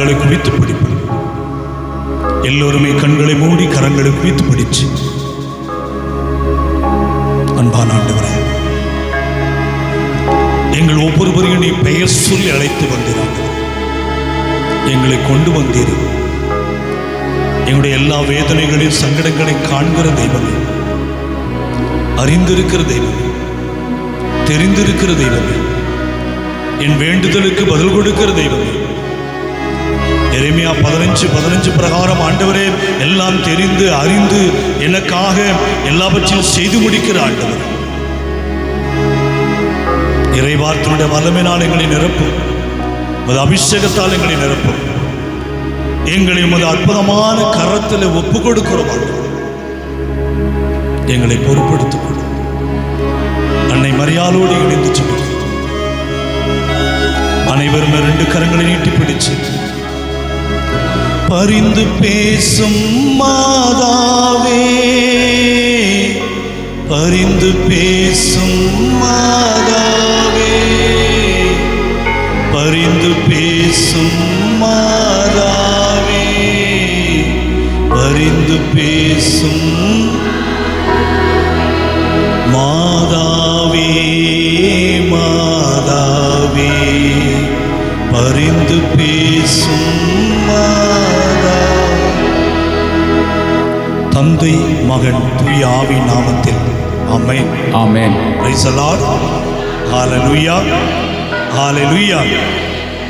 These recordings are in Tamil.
குறித்து படிப்போம். எல்லோருமே கண்களை மூடி கரங்களை குறித்து படிச்சு, அன்பான ஆண்டவரே, எங்கள் ஒவ்வொருவரையும் நீ பெயர் சொல்லி அழைத்து வந்தீர்கள். எங்களை கொண்டு வந்தீர்கள். எங்களுடைய எல்லா வேதனைகளையும் சங்கடங்களையும் காண்கிற தெய்வமே, அறிந்திருக்கிற தெய்வமே, தெரிந்திருக்கிற தெய்வமே, என் வேண்டுதலுக்கு பதில் கொடுக்கிற தெய்வமே. எரேமியா 15:15 பிரகாரம் ஆண்டவரே, எல்லாம் தெரிந்து அறிந்து எனக்காக எல்லாவற்றையும் செய்து முடிக்கிற ஆண்டவர். இறைவார்த்தையுடைய வல்லமையினால் எங்களை நிரப்பும். உமது அபிஷேகத்தால் எங்களை நிரப்பும். எங்களை உமது அற்புதமான கரத்தில் ஒப்பு கொடுக்கிறோம். எங்களை பொறுப்படுத்திக் கொள்ளும். அன்னை மரியாளோடு இணைந்து சொல்லுங்கள். அனைவரும் 2 கரங்களை நீட்டி பிடிச்சு, பரிந்து பேசும் மாதாவே, பரிந்து பேசும் மாதாவே, பரிந்து பேசும் மாதாவே, பரிந்து பேசும் மாதாவே, மாதாவே, பரிந்து பேசும் தந்தை மகன் தூய ஆவி நாமத்தில் ஆமென். ஆமென். Price the lord. ஹalleluya, ஹalleluya.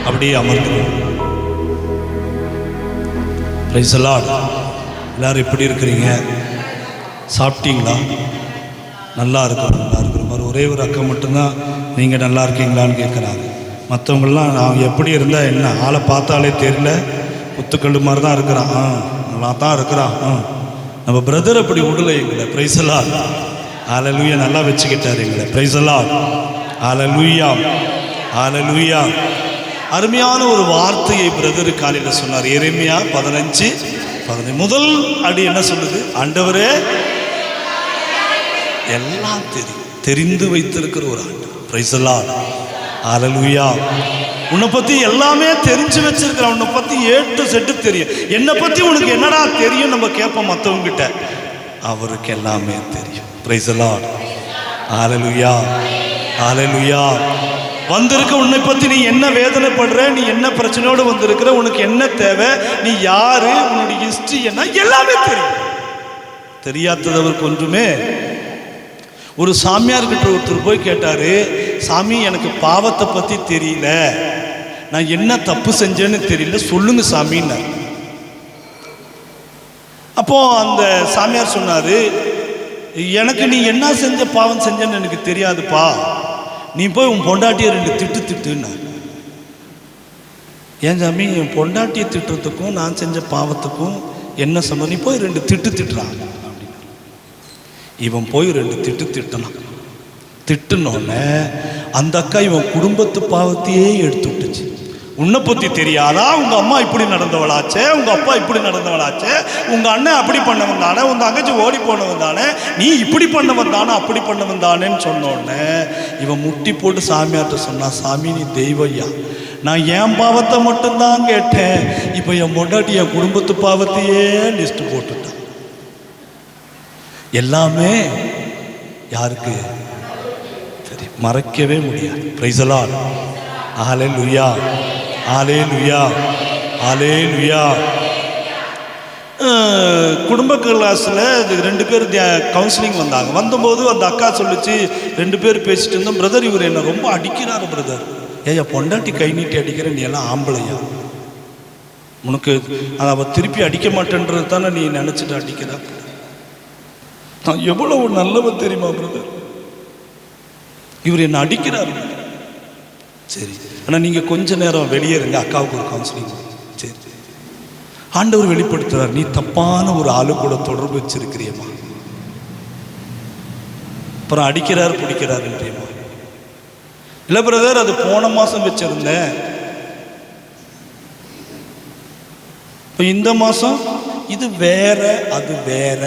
அப்படியே அமர்ந்து. Price the Lord. எல்லாரும் எப்படி இருக்கிறீங்க? சாப்பிட்டீங்களா? நல்லா இருக்கிறோம், நல்லா இருக்கிறோம். ஒரே ஒரு அக்கா மட்டும்தான் நீங்கள் நல்லா இருக்கீங்களான்னு கேட்குறாங்க. மற்றவங்களாம் நான் எப்படி இருந்தால் என்ன, ஆளை பார்த்தாலே தெரியல, குத்துக்கல் மாதிரி தான் இருக்கிறான், நல்லா தான் இருக்கிறான். நம்ம பிரதர் அப்படி விடலை எங்களை. Praise the lord. ஹalleluya. நல்லா வச்சுக்கிட்டார் எங்களை. Praise the lord. Hallelujah, hallelujah. அருமையான ஒரு வார்த்தையை பிரதர் காலையில் சொன்னார். எரேமியா 15:15 முதல் அடி என்ன சொல்லுது? ஆண்டவரே, எல்லாம் தெரிந்து வைத்திருக்கிற ஒரு ஆண்டு. Praise the lord. ஹalleluya. உன்னை பற்றி எல்லாமே தெரிஞ்சு வச்சிருக்கிற, உன்னை பற்றி A to Z தெரியும். என்னை பற்றி உனக்கு என்னடா தெரியும் நம்ம கேட்போம் மற்றவங்க கிட்ட. அவருக்கு எல்லாமே தெரியும். Praise the lord. Hallelujah, hallelujah. வந்திருக்க உன்னை பற்றி நீ என்ன வேதனைப்படுற, நீ என்ன பிரச்சனையோடு வந்திருக்கிற, உனக்கு என்ன தேவை, நீ யாரு, உன்னுடைய ஹிஸ்டரி என்ன, எல்லாமே தெரியும். தெரியாதவருக்கு ஒன்றுமே. ஒரு சாமியார்கிட்ட ஒருத்தர் போய் கேட்டாரு, சாமி, எனக்கு பாவத்தை பற்றி தெரியல, நான் என்ன தப்பு செஞ்சேன்னு தெரியல, சொல்லுங்க சாமின்னு. அப்போ அந்த சாமியார் சொன்னாரு, எனக்கு நீ என்ன செஞ்ச பாவம் செஞ்சேன்னு எனக்கு தெரியாதுப்பா, நீ போய் உன் பொண்டாட்டியை 2 திட்டுன்னா. ஏன் சாமி, என் பொண்டாட்டியை திட்டுறதுக்கும் நான் செஞ்ச பாவத்துக்கும் என்ன சம்பந்தம்? நீ போய் 2 திட்டுறான் அப்படின்னு. இவன் போய் 2 திட்டினான். திட்டுனோடனே அந்த அக்கா இவன் குடும்பத்து பாவத்தையே எடுத்து விட்டுச்சு. உன்னை பற்றி தெரியாதா? உங்கள் அம்மா இப்படி நடந்தவளாச்சே, உங்கள் அப்பா இப்படி நடந்தவளாச்சே, உங்கள் அண்ணன் அப்படி பண்ணவன் தானே, உங்கள் தங்கச்சி ஓடி போனவன் தானே, நீ இப்படி பண்ணவன் தானே, அப்படி பண்ணவன் தானேன்னு சொன்னோடனே இவன் முட்டி போட்டு சாமியார்ட்ட சொன்னான், சாமி, நீ தெய்வய்யா, நான் என் பாவத்தை மட்டும்தான் கேட்டேன், இப்போ என் பொண்டாட்டி என் குடும்பத்து பாவத்தையே லிஸ்ட் போட்டுட்டான். எல்லாமே யாருக்கு தெரியும்? மறைக்கவே முடியாது. Praise the lord. Hallelujah, hallelujah, hallelujah. குடும்ப கிளாஸில் 2 பேர் கவுன்சிலிங் வந்தாங்க. வந்தபோது அந்த அக்கா சொல்லிச்சு, 2 பேர் பேசிட்டு இருந்தோம், பிரதர் இவர் என்ன ரொம்ப அடிக்கிறாரு பிரதர். ஏயா, பொண்டாட்டி கை நீட்டி அடிக்கிற, நீ எல்லாம் ஆம்பளையா? உனக்கு அவள் திருப்பி அடிக்க மாட்டேன்றது தானே நீ நினச்சிட்டு அடிக்கிறா? நான் எவ்வளவு நல்லவன் தெரியுமா பிரதர், இவர் என்ன அடிக்கிறார். சரி, ஆனால் நீங்கள் கொஞ்ச நேரம் வெளியே இருங்க, அக்காவுக்கு ஒரு கவுன்சிலிங். சரி, ஆண்டவர் வெளிப்படுத்துறார், நீ தப்பான ஒரு ஆளு கூட தொடர்பு வச்சிருக்கிறியம்மா. அப்புறம் அடிக்கிறார் பிடிக்கிறாருன்றியம்மா. இல்லை பிரதர், அது போன மாதம் வச்சிருந்தேன், இப்போ இந்த மாதம் இது வேற, அது வேற.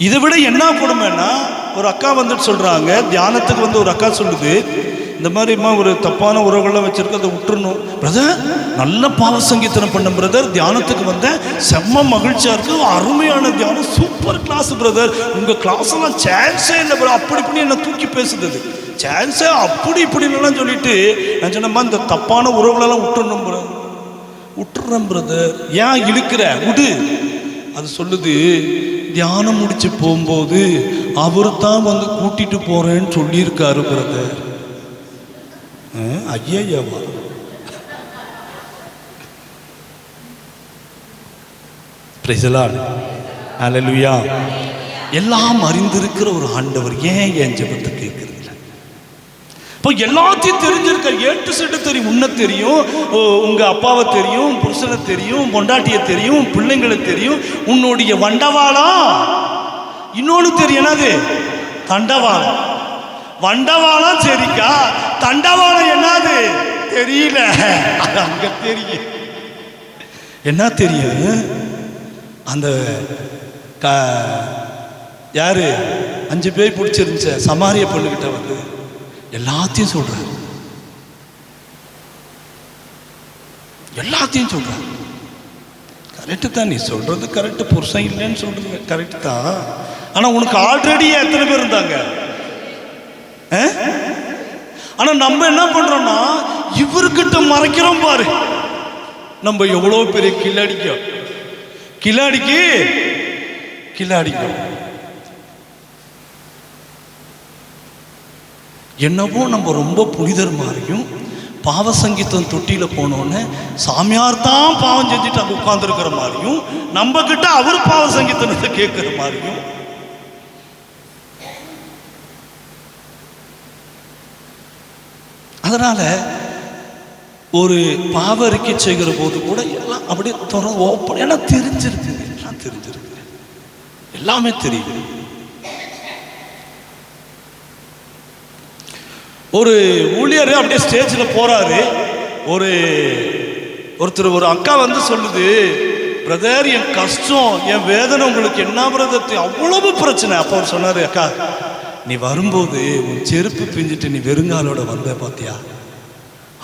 இதை விட என்ன கொடுமைன்னா, ஒரு அக்கா வந்துட்டு சொல்றாங்க, தியானத்துக்கு வந்து ஒரு அக்கா சொல்லுது, இந்த மாதிரிமா ஒரு தப்பான உறவுகள்லாம் வச்சுருக்கு, அதை விட்டுறணும். பிரதர் நல்ல பாவ சங்கீதனம் பண்ண பிரதர், தியானத்துக்கு வந்தேன், செம்ம மகிழ்ச்சியாக இருக்குது, அருமையான தியானம், சூப்பர் கிளாஸ் பிரதர், உங்கள் கிளாஸ் எல்லாம் சான்ஸே இல்லை பிரதர், அப்படி இப்படி என்னை தூக்கி பேசுது, சான்ஸே அப்படி இப்படின்னுலாம் சொல்லிட்டு நான் சொன்னம்மா இந்த தப்பான உறவுகளெல்லாம் விட்டுறணும் பிரதர். விட்டுறேன் பிரதர். ஏன் இழுக்கிற, விடு. அது சொல்லுது, தியானம் முடிச்சு போகும்போது அவர் தான் வந்து கூட்டிட்டு போறேன்னு சொல்லியிருக்காரு brother. ஐயாவா? Price the lord, hallelujah. எல்லாம் அறிந்திருக்கிற ஒரு ஆண்டவர் ஏன் என் ஜெபத்தை கேட்கறது? இப்போ எல்லாத்தையும் தெரிஞ்சிருக்க, ஏட்டு செட்டு தெரியும், உன்னை தெரியும், உங்க அப்பாவை தெரியும், புருஷனை தெரியும், பொண்டாட்டியை தெரியும், பிள்ளைங்களை தெரியும், உன்னுடைய வண்டவாளம் இன்னொன்று தெரியும், என்னது? தண்டவாளம். வண்டவாளம் சரிக்கா, தண்டவாளம் என்னது தெரியல, அது அங்க தெரியும். என்ன தெரியும்? அந்த யாரு 5 பேர் பிடிச்சிருந்துச்ச சமாரிய பொண்ணுகிட்ட வந்து எல்லாத்தையும் சொல்றாரு, எல்லாத்தையும் சொல்றாரு. கரெக்டு தான், நீ சொல்றது கரெக்டு, புருஷன் இல்லைன்னு சொல்றது கரெக்டு தான். ஆனா உனக்கு ஆல்ரெடி எத்தனை பேர் இருந்தாங்க? ஆனா நம்ம என்ன பண்றோம்னா இவர்கிட்ட மறைக்கிறோம் பாரு. நம்ம எவ்வளவு பெரிய கில்லாடிக்கும் என்னவோ நம்ம ரொம்ப புனிதர் மாதிரியும், பாவ சங்கீதம் தொட்டியில போனோன்னு சாமியார் தான் பாவம் செஞ்சுட்டு அங்கே உட்கார்ந்துருக்கிற மாதிரியும், நம்ம கிட்ட அவர் பாவ சங்கீதத்தை கேட்கிற மாதிரியும். அதனால ஒரு பாவ அறிக்கை செய்கிற போது கூட எல்லாம் அப்படியே ஓப்பன், ஏன்னா தெரிஞ்சிருக்கு, எல்லாம் தெரிஞ்சிருக்கு, எல்லாமே தெரியுது. ஒரு ஊழியர் அப்படியே ஸ்டேஜில் போறாரு, ஒருத்தர் ஒரு அக்கா வந்து சொல்லுது, பிரதர் என் கஷ்டம், என் வேதனை உங்களுக்கு என்ன பிரதர், அவ்வளவு பிரச்சனை. அப்போ அவர் சொன்னாரு, அக்கா நீ வரும்போது உன் செருப்பு பிஞ்சிட்டு நீ வெறுங்காலோட வந்த பாத்தியா?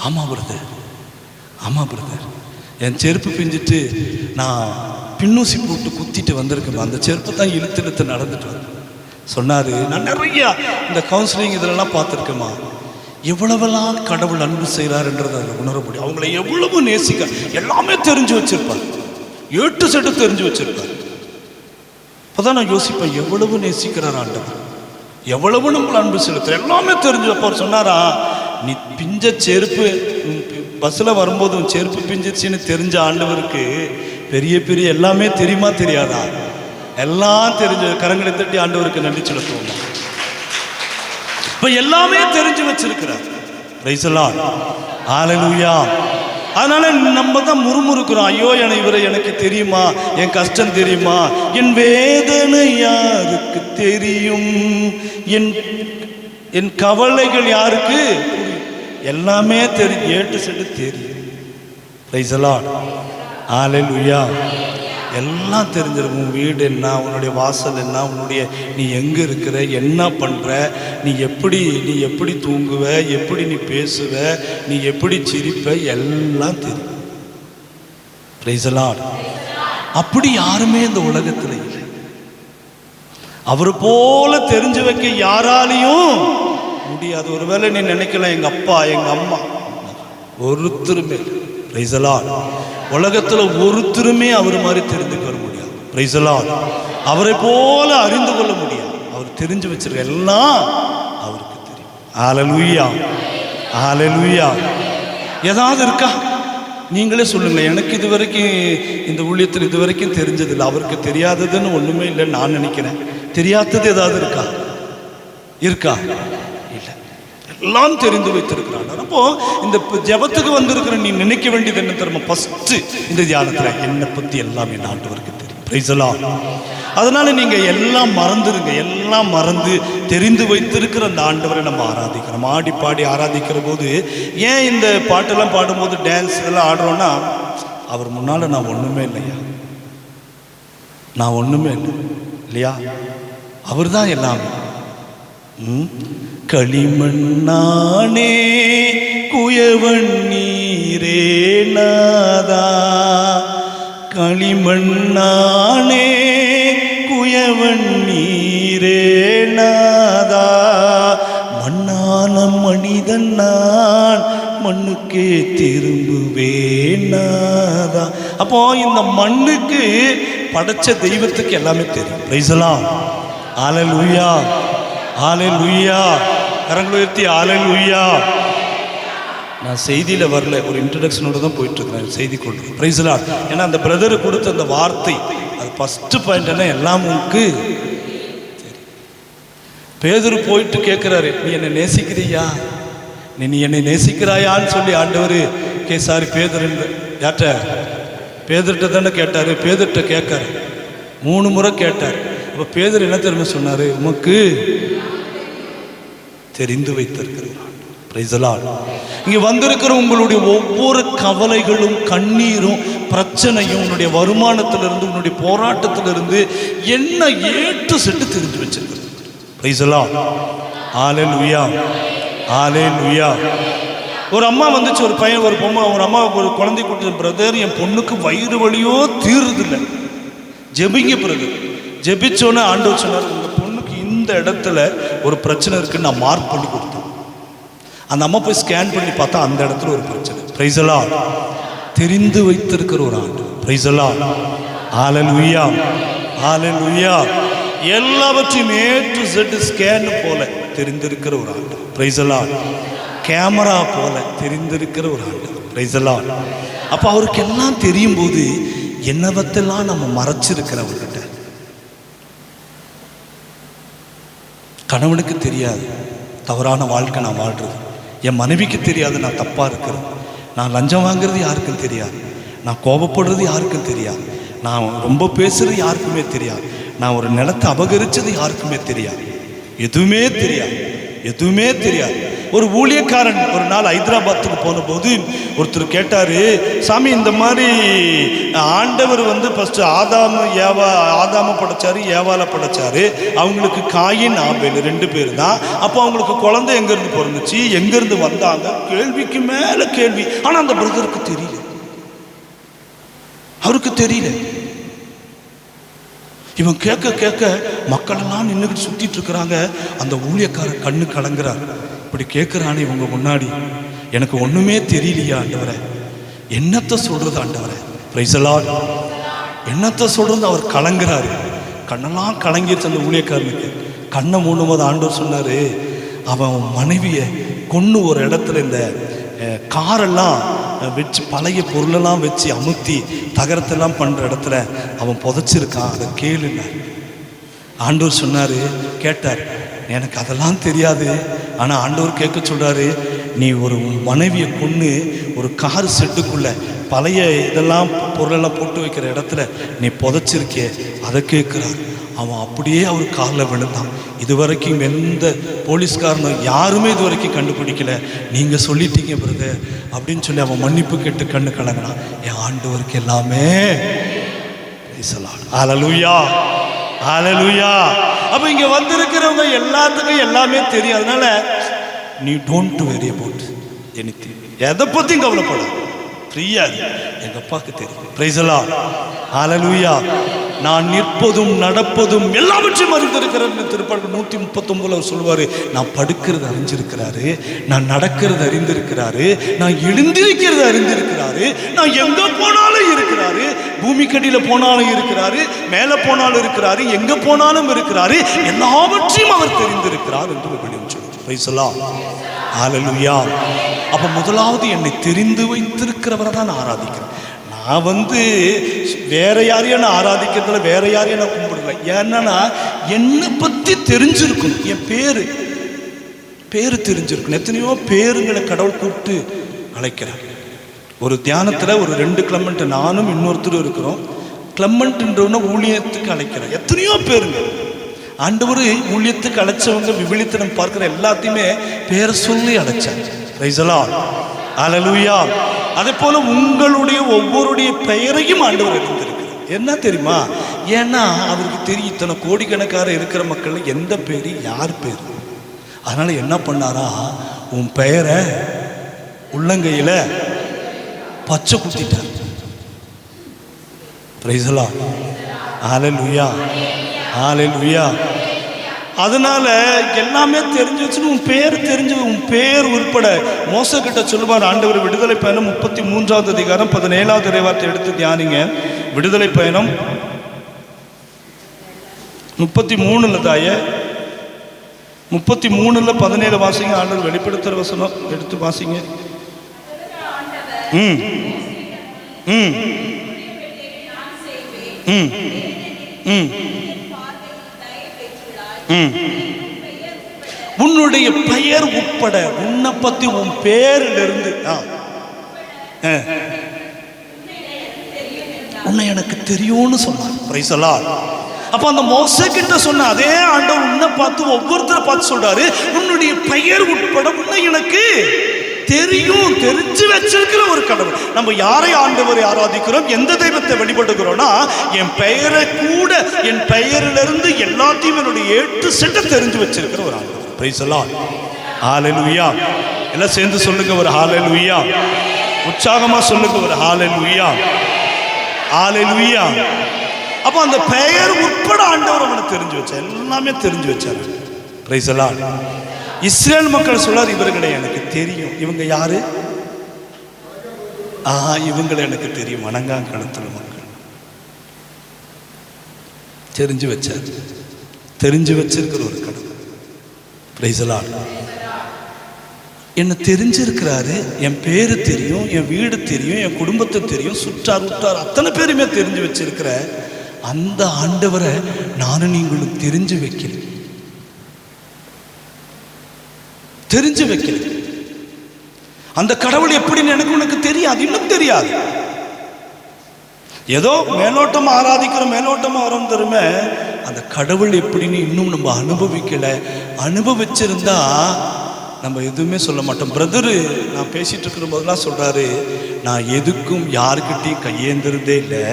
ஆமா பிரதர், என் செருப்பு பிஞ்சிட்டு நான் பின்னூசி போட்டு குத்திட்டு வந்திருக்கேன், அந்த செருப்பு தான் இழுத்து நடந்துட்டு வந்தேன் சொன்னாரு. நான் நிறைய இந்த கவுன்சிலிங் இதெல்லாம் பார்த்துருக்கேம்மா, எவ்வளவெல்லாம் கடவுள் அன்பு செய்கிறாருன்றதை அதை உணர முடியும். அவங்களை எவ்வளவு நேசிக்க எல்லாமே தெரிஞ்சு வச்சிருப்பார், ஏட்டு செட்டு தெரிஞ்சு வச்சிருப்பார். அப்போதான் நான் யோசிப்பேன், எவ்வளவு நேசிக்கிறார் ஆண்டவர், எவ்வளவு நம்மளை அன்பு செலுத்துற, எல்லாமே தெரிஞ்சு. அப்போ அவர் சொன்னாரா, நீ பிஞ்ச செருப்பு பஸ்ஸில் வரும்போது உன் செருப்பு பிஞ்சிச்சுன்னு தெரிஞ்ச ஆண்டவருக்கு பெரிய பெரிய எல்லாமே தெரியுமா தெரியாதா? எல்லாம் தெரிஞ்ச. கரங்களை தட்டி ஆண்டவருக்கு நன்றி செலுத்துவோம். இப்ப எல்லாமே தெரிஞ்சு வச்சிருக்கிறார். பிரைஸ் தி லார்ட், ஹல்லேலூயா. அதனால நம்ம தான் முறுமுறுக்கிறோம், ஐயோ இவரை எனக்கு தெரியுமா, என் கஷ்டம் தெரியுமா, என் வேதனை யாருக்கு தெரியும், என் கவலைகள் யாருக்கு, எல்லாமே தெரியும், ஏட்டு செட்டு தெரியும். Praise the lord, hallelujah. எல்லாம் தெரிஞ்சிருக்கும். உன் வீடு என்ன, உன்னுடைய வாசல் என்ன, உன்னுடைய நீ எங்கே இருக்கிற, என்ன பண்ணுற, நீ எப்படி தூங்குவ, எப்படி நீ பேசுவ, நீ எப்படி சிரிப்ப, எல்லாம் தெரியும். Praise the Lord. அப்படி யாருமே இந்த உலகத்தில் இல்லை. அவர் போல தெரிஞ்சு வைக்க யாராலையும் முடியாது. ஒருவேளை நீ நினைக்கலாம், எங்கள் அப்பா எங்கள் அம்மா ஒருத்தருமே, பிரைஸ் தி லார்ட், உலகத்தில் ஒருத்தருமே அவர் மாதிரி தெரிந்துக்க முடியாது. Praise the Lord. அவரை போல அறிந்து கொள்ள முடியாது. அவர் தெரிஞ்சு வச்சிருக்க எல்லாம் அவருக்கு தெரியும். ஹல்லேலூயா, ஹல்லேலூயா. ஏதாவது இருக்கா? நீங்களே சொல்லுங்களேன். எனக்கு இதுவரைக்கும் இந்த ஊழியத்தில் இதுவரைக்கும் தெரிஞ்சதில்லை. அவருக்கு தெரியாததுன்னு ஒன்றுமே இல்லைன்னு நான் நினைக்கிறேன். தெரியாதது ஏதாவது இருக்கா? இல்லை, எல்லாம் தெரிந்து வைத்திருக்கிறான். அப்போ இந்த ஜெபத்துக்கு வந்திருக்கிற நீ நினைக்க வேண்டியது என்ன தெரியுமா? ஃபர்ஸ்ட் இந்த தியானத்தில் என்னை பற்றி எல்லாம் என் ஆண்டவருக்கு தெரியும். Praise the Lord. அதனால நீங்க எல்லாம் மறந்துருங்க. எல்லாம் மறந்து தெரிந்து வைத்திருக்கிற அந்த ஆண்டவரை நம்ம ஆராதிக்கிறோம். ஆடி பாடி ஆராதிக்கிற போது ஏன் இந்த பாட்டெல்லாம் பாடும்போது டான்ஸ் இதெல்லாம் ஆடுறோன்னா, அவர் முன்னால் நான் ஒன்றுமே இல்லையா, நான் ஒன்றுமே இல்லை இல்லையா, அவர் தான் எல்லாமே. களிமண்ணானே குயவன் நீரே நாதா, களிமண்ணானே குயவன் நீரே நாதா, மண்ணான மனிதன் நான் மண்ணுக்கே திரும்புவேன் நாதா. அப்போ இந்த மண்ணுக்கு படைச்ச தெய்வத்துக்கு எல்லாமே தெரியும். Praise the lord. Hallelujah, hallelujah. கரங்களை உயர்த்தி ஹல்லேலூயா. நான் செய்தியில் வரல, ஒரு இன்ட்ரடக்ஷனோட தான் போயிட்டு இருக்கிறேன், செய்தி கொள்றேன். Praise the lord. ஏன்னா அந்த பிரதர் கொடுத்த அந்த வார்த்தை, அது ஃபர்ஸ்ட் பாயிண்ட் என்ன, எல்லாம் உங்களுக்கு பேதுரு போயிட்டு கேட்கிறாரு, நீ என்னை நேசிக்கிறியா, நீ என்னை நேசிக்கிறாயான்னு சொல்லி ஆண்டவர் சாரி பேதுரு யார்ட்ட, பேதுருட்ட தானே கேட்டாரு. பேதுருட்ட கேட்காரு, 3 முறை கேட்டார். அப்போ பேதுரு என்ன தெரியுமா சொன்னாரு, உமக்கு தெரிந்து வைத்திருக்கிறார். Praise the Lord. இங்கே வந்திருக்கிற உங்களுடைய ஒவ்வொரு கவலைகளும் கண்ணீரும் பிரச்சனையும் உன்னுடைய வருமானத்திலிருந்து உன்னுடைய போராட்டத்திலிருந்து என்ன ஏட்டு செட்டு தெரிஞ்சு வச்சிருக்கிறது. Praise the lord. Hallelujah, hallelujah. ஒரு அம்மா வந்துச்சு, ஒரு பையன் ஒரு பொம்மை, ஒரு அம்மா ஒரு குழந்தை கூட்டு, பிரதர் என் பொண்ணுக்கு வயிறு வலியோ தீருதில்லை, ஜெபிங்க பிரதர். ஜெபிச்சோன்னே ஆண்டவர் சொன்னார், உங்கள் பொண்ணுக்கு இந்த இடத்துல ஒரு பிரச்சனை இருக்குன்னு நான் மார்க் பண்ணி கொடுத்தேன். அந்த அம்மா போய் ஸ்கேன் பண்ணி பார்த்தா அந்த இடத்துல ஒரு பிரச்சனை. Praise the lord. தெரிந்து வைத்திருக்கிற ஒரு ஆண்டு. Praise the lord. Hallelujah, hallelujah. எல்லாவற்றையும் A to Z ஸ்கேன் போல தெரிந்திருக்கிற ஒரு ஆண்டு. Praise the Lord. கேமரா போல தெரிந்திருக்கிற ஒரு ஆண்டு. Praise the Lord. அப்போ அவருக்கு எல்லாம் தெரியும் போது என்னவத்தெல்லாம் நம்ம மறைச்சிருக்கிறவர்கிட்ட. கணவனுக்கு தெரியாது தவறான வாழ்க்கை நான் வாழ்றது, என் மனைவிக்கு தெரியாது நான் தப்பாக இருக்கிறேன், நான் லஞ்சம் வாங்குறது யாருக்கும் தெரியாது, நான் கோபப்படுறது யாருக்கும் தெரியாது, நான் ரொம்ப பேசுறது யாருக்குமே தெரியாது, நான் ஒரு நிலத்தை அபகரிச்சது யாருக்குமே தெரியாது, எதுவுமே தெரியாது, எதுவுமே தெரியாது. ஒரு ஊழியக்காரன் ஒரு நாள் ஹைதராபாத்துக்கு போன போது ஒருத்தர் கேட்டார், சாமி இந்த மாதிரி ஆண்டவர் ஃபஸ்ட்டு ஆதாம படைச்சாரு, ஏவால படைச்சாரு, அவங்களுக்கு காயின் ஆபேல் 2 பேர் தான். அப்போ அவங்களுக்கு குழந்தை எங்கேருந்து பிறந்துச்சு, எங்கேருந்து வந்தாங்க, கேள்விக்கு மேலே கேள்வி. ஆனால் அந்த பிரதருக்கு தெரியல, அவருக்கு தெரியல. இவன் கேட்க கேட்க மக்கள் எல்லாம் நின்றுக்கிட்டு சுத்திட்டு இருக்கிறாங்க. அந்த ஊழியக்காரர் கண்ணு கலங்குறார். இப்படி கேட்குறானே இவங்க முன்னாடி, எனக்கு ஒன்றுமே தெரியலையா ஆண்டவரே, என்னத்தை சொல்றது ஆண்டவரே. Price the Lord. என்னத்தை சொல்றது அவர் கலங்குறாரு. கண்ணெல்லாம் கலங்கிருச்சு அந்த ஊழியக்காரனுக்கு. கண்ணை மூடும்போது ஆண்டவர் சொன்னார், அவன் மனைவியை கொன்று ஒரு இடத்துல இந்த காரெல்லாம் வச்சு பழைய பொருளெல்லாம் வச்சு அமுத்தி தகரத்தெல்லாம் பண்ணுற இடத்துல அவன் புதைச்சிருக்கான், அதை கேளுங்க. ஆண்டவர் சொன்னார், கேட்டார், எனக்கு அதெல்லாம் தெரியாது. ஆனால் ஆண்டவர் கேட்க சொல்கிறாரு, நீ ஒரு மனைவியை கொன்று ஒரு கார் செட்டுக்குள்ளே பழைய இதெல்லாம் பொருளெல்லாம் போட்டு வைக்கிற இடத்துல நீ புதைச்சிருக்கே, அதை கேட்குறார். அவன் அப்படியே அவர் காலில் விழுந்தான். இதுவரைக்கும் எந்த போலீஸ்காரனும் யாருமே இது வரைக்கும் கண்டுபிடிக்கல, நீங்கள் சொல்லிட்டீங்க பிரதர் அப்படின்னு சொல்லி அவன் மன்னிப்பு கேட்டு கண்ணு கலங்கினான். என் ஆண்டவருக்கு எல்லாமே. ஹல்லேலூயா, ஹல்லேலூயா. அப்போ இங்கே வந்திருக்கிறவங்க எல்லாத்துக்கும் எல்லாமே தெரியும். அதனால நீ டோன்ட் வெரி அபவுட் எனிதிங், எதை பற்றியும் கவலைப்பட, ஃப்ரீயா எங்கள் அப்பாவுக்கு தெரியும். Praise the lord. ஹல்லேலூயா. நான் நிற்பதும் நடப்பதும் எல்லாவற்றையும் அறிந்திருக்கிறேன். திருப்பாடல் 139 அவர் சொல்லுவார், நான் படுக்கிறது அறிஞ்சிருக்கிறாரு, நான் நடக்கிறது அறிந்திருக்கிறாரு, நான் எழுந்திருக்கிறது அறிந்திருக்கிறாரு, நான் எங்க போனாலும் இருக்கிறாரு, பூமிக்கடியில் போனாலும் இருக்கிறாரு, மேலே போனாலும் இருக்கிறாரு, எங்க போனாலும் இருக்கிறாரு, எல்லாவற்றையும் அவர் தெரிந்திருக்கிறார் என்று விவிலியம் சொல்லுது. Praise the lord. ஹல்லேலூயா. அப்போ முதலாவது என்னை தெரிந்து வைத்திருக்கிறவரை தான் நான் ஆராதிக்கிறேன். நான் வேற யாரையும் நான் ஆராதிக்கிறதுல வேற யாரையும் நான் கும்பிடல. ஏன்னா என்னை பற்றி தெரிஞ்சிருக்கணும், என் பேரு தெரிஞ்சிருக்கணும். எத்தனையோ பேருங்களை கடவுள் கூப்பிட்டு அழைக்கிறார். ஒரு தியானத்தில் ஒரு 2 கிளமெண்ட் நானும் இன்னொருத்தரும் இருக்கிறோம். கிளமெண்ட்ன்றவன ஊழியத்துக்கு அழைக்கிறார். எத்தனையோ பேருங்க ஆண்டவர் ஊழியத்துக்கு அழைச்சவங்க விவிலியத்தை நம்ம பார்க்குற எல்லாத்தையுமே பேரை சொல்லி அழைச்சார். Price the lord. ஹல்லேலூயா. அதே போல உங்களுடைய ஒவ்வொருடைய பெயரையும் ஆண்டவர் அறிந்திருக்கிறார். என்ன தெரியுமா? ஏன்னா அவருக்கு தெரியும், இத்தனை கோடிக்கணக்கார இருக்கிற மக்கள் எந்த பேர் யார் பேர். அதனால என்ன பண்ணாரா, உன் பெயரை உள்ளங்கையில பச்சை குத்திட்டார். Price the lord. ஹல்லேலூயா, ஹல்லேலூயா. அதனால எல்லாமே தெரிஞ்சு வச்சுன்னு உன் பேர் தெரிஞ்சு, உன் பேர் உட்பட மோசே கிட்ட சொல்லுவார் ஆண்டவர். விடுதலை பயணம் 33வது அதிகாரம் 17வது இறைவார்த்தை எடுத்து தியானிங்க. விடுதலை பயணம் 33 தாய 33 17 வாசிங்க. ஆண்டவர் வெளிப்படுத்துற வசனம் எடுத்து வாசிங்க. ம் ம் ம் ம் உன்னுடைய பெயர் உட்பட, உன்னை பத்தி உன் பேரிலிருந்து உன்னை எனக்கு தெரியும்னு சொன்னார். Price the Lord. அப்ப அந்த மோசே கிட்ட சொன்ன அதே ஆண்டவர் உன்னை பார்த்து ஒவ்வொருத்தரை பார்த்து சொல்றாரு, உன்னுடைய பெயர் உட்பட உன்னை எனக்கு தெரியும். தெரிஞ்சு வச்சிருக்கிற ஒரு கடவுள். நம்ம யாரை ஆண்டவரை ஆராதிக்கிறோம், எந்த தெய்வத்தை வழிபடுகிறோம்னா, என் பெயரை கூட, என் பெயரிலிருந்து எல்லாத்தையும் என்னுடைய 8 செட்டை தெரிஞ்சு வச்சிருக்கிற ஒரு ஆண்டவர். Praise the lord. ஹல்லேலூயா. எல்லாம் சேர்ந்து சொல்லுங்க ஒரு ஹல்லேலூயா. உற்சாகமா சொல்லுங்க ஒரு ஹல்லேலூயா, ஹல்லேலூயா. அப்ப அந்த பெயர் உட்பட ஆண்டவர் அவனுக்கு தெரிஞ்சு வச்சார், எல்லாமே தெரிஞ்சு வச்சார். Price the Lord. இஸ்ரேல் மக்கள் சொல்லார், இவர்களை எனக்கு தெரியும். இவங்க யாரு? இவங்களை எனக்கு தெரியும். வணங்காங்கணத்துல மக்கள் தெரிஞ்சு வச்சார். தெரிஞ்சு வச்சிருக்கிற ஒரு கடவுள். Praise the Lord. என்ன தெரிஞ்சிருக்கிறாரு. என் பேரு தெரியும், என் வீடு தெரியும், என் குடும்பத்தை தெரியும், சுற்றார் உற்றார் அத்தனை பேருமே தெரிஞ்சு வச்சிருக்கிற அந்த ஆண்டவரை நானும் நீங்களும் தெரிஞ்சு வைக்கிறேன். தெரிஞ்சு வைக்கல. அந்த கடவுள் எப்படின்னு எனக்கு உனக்கு தெரியாது, இன்னும் தெரியாது. ஏதோ மேலோட்டமா ஆராதிக்கிறோம், மேலோட்டமா வரும் தருமே, அந்த கடவுள் எப்படின்னு இன்னும் நம்ம அனுபவிக்கல. அனுபவிச்சிருந்தா நம்ம எதுவுமே சொல்ல மாட்டோம். பிரதரு நான் பேசிட்டு இருக்கிற போதெல்லாம் சொல்றாரு, நான் எதுக்கும் யாருக்கிட்டையும் கையேந்திரதே இல்லை.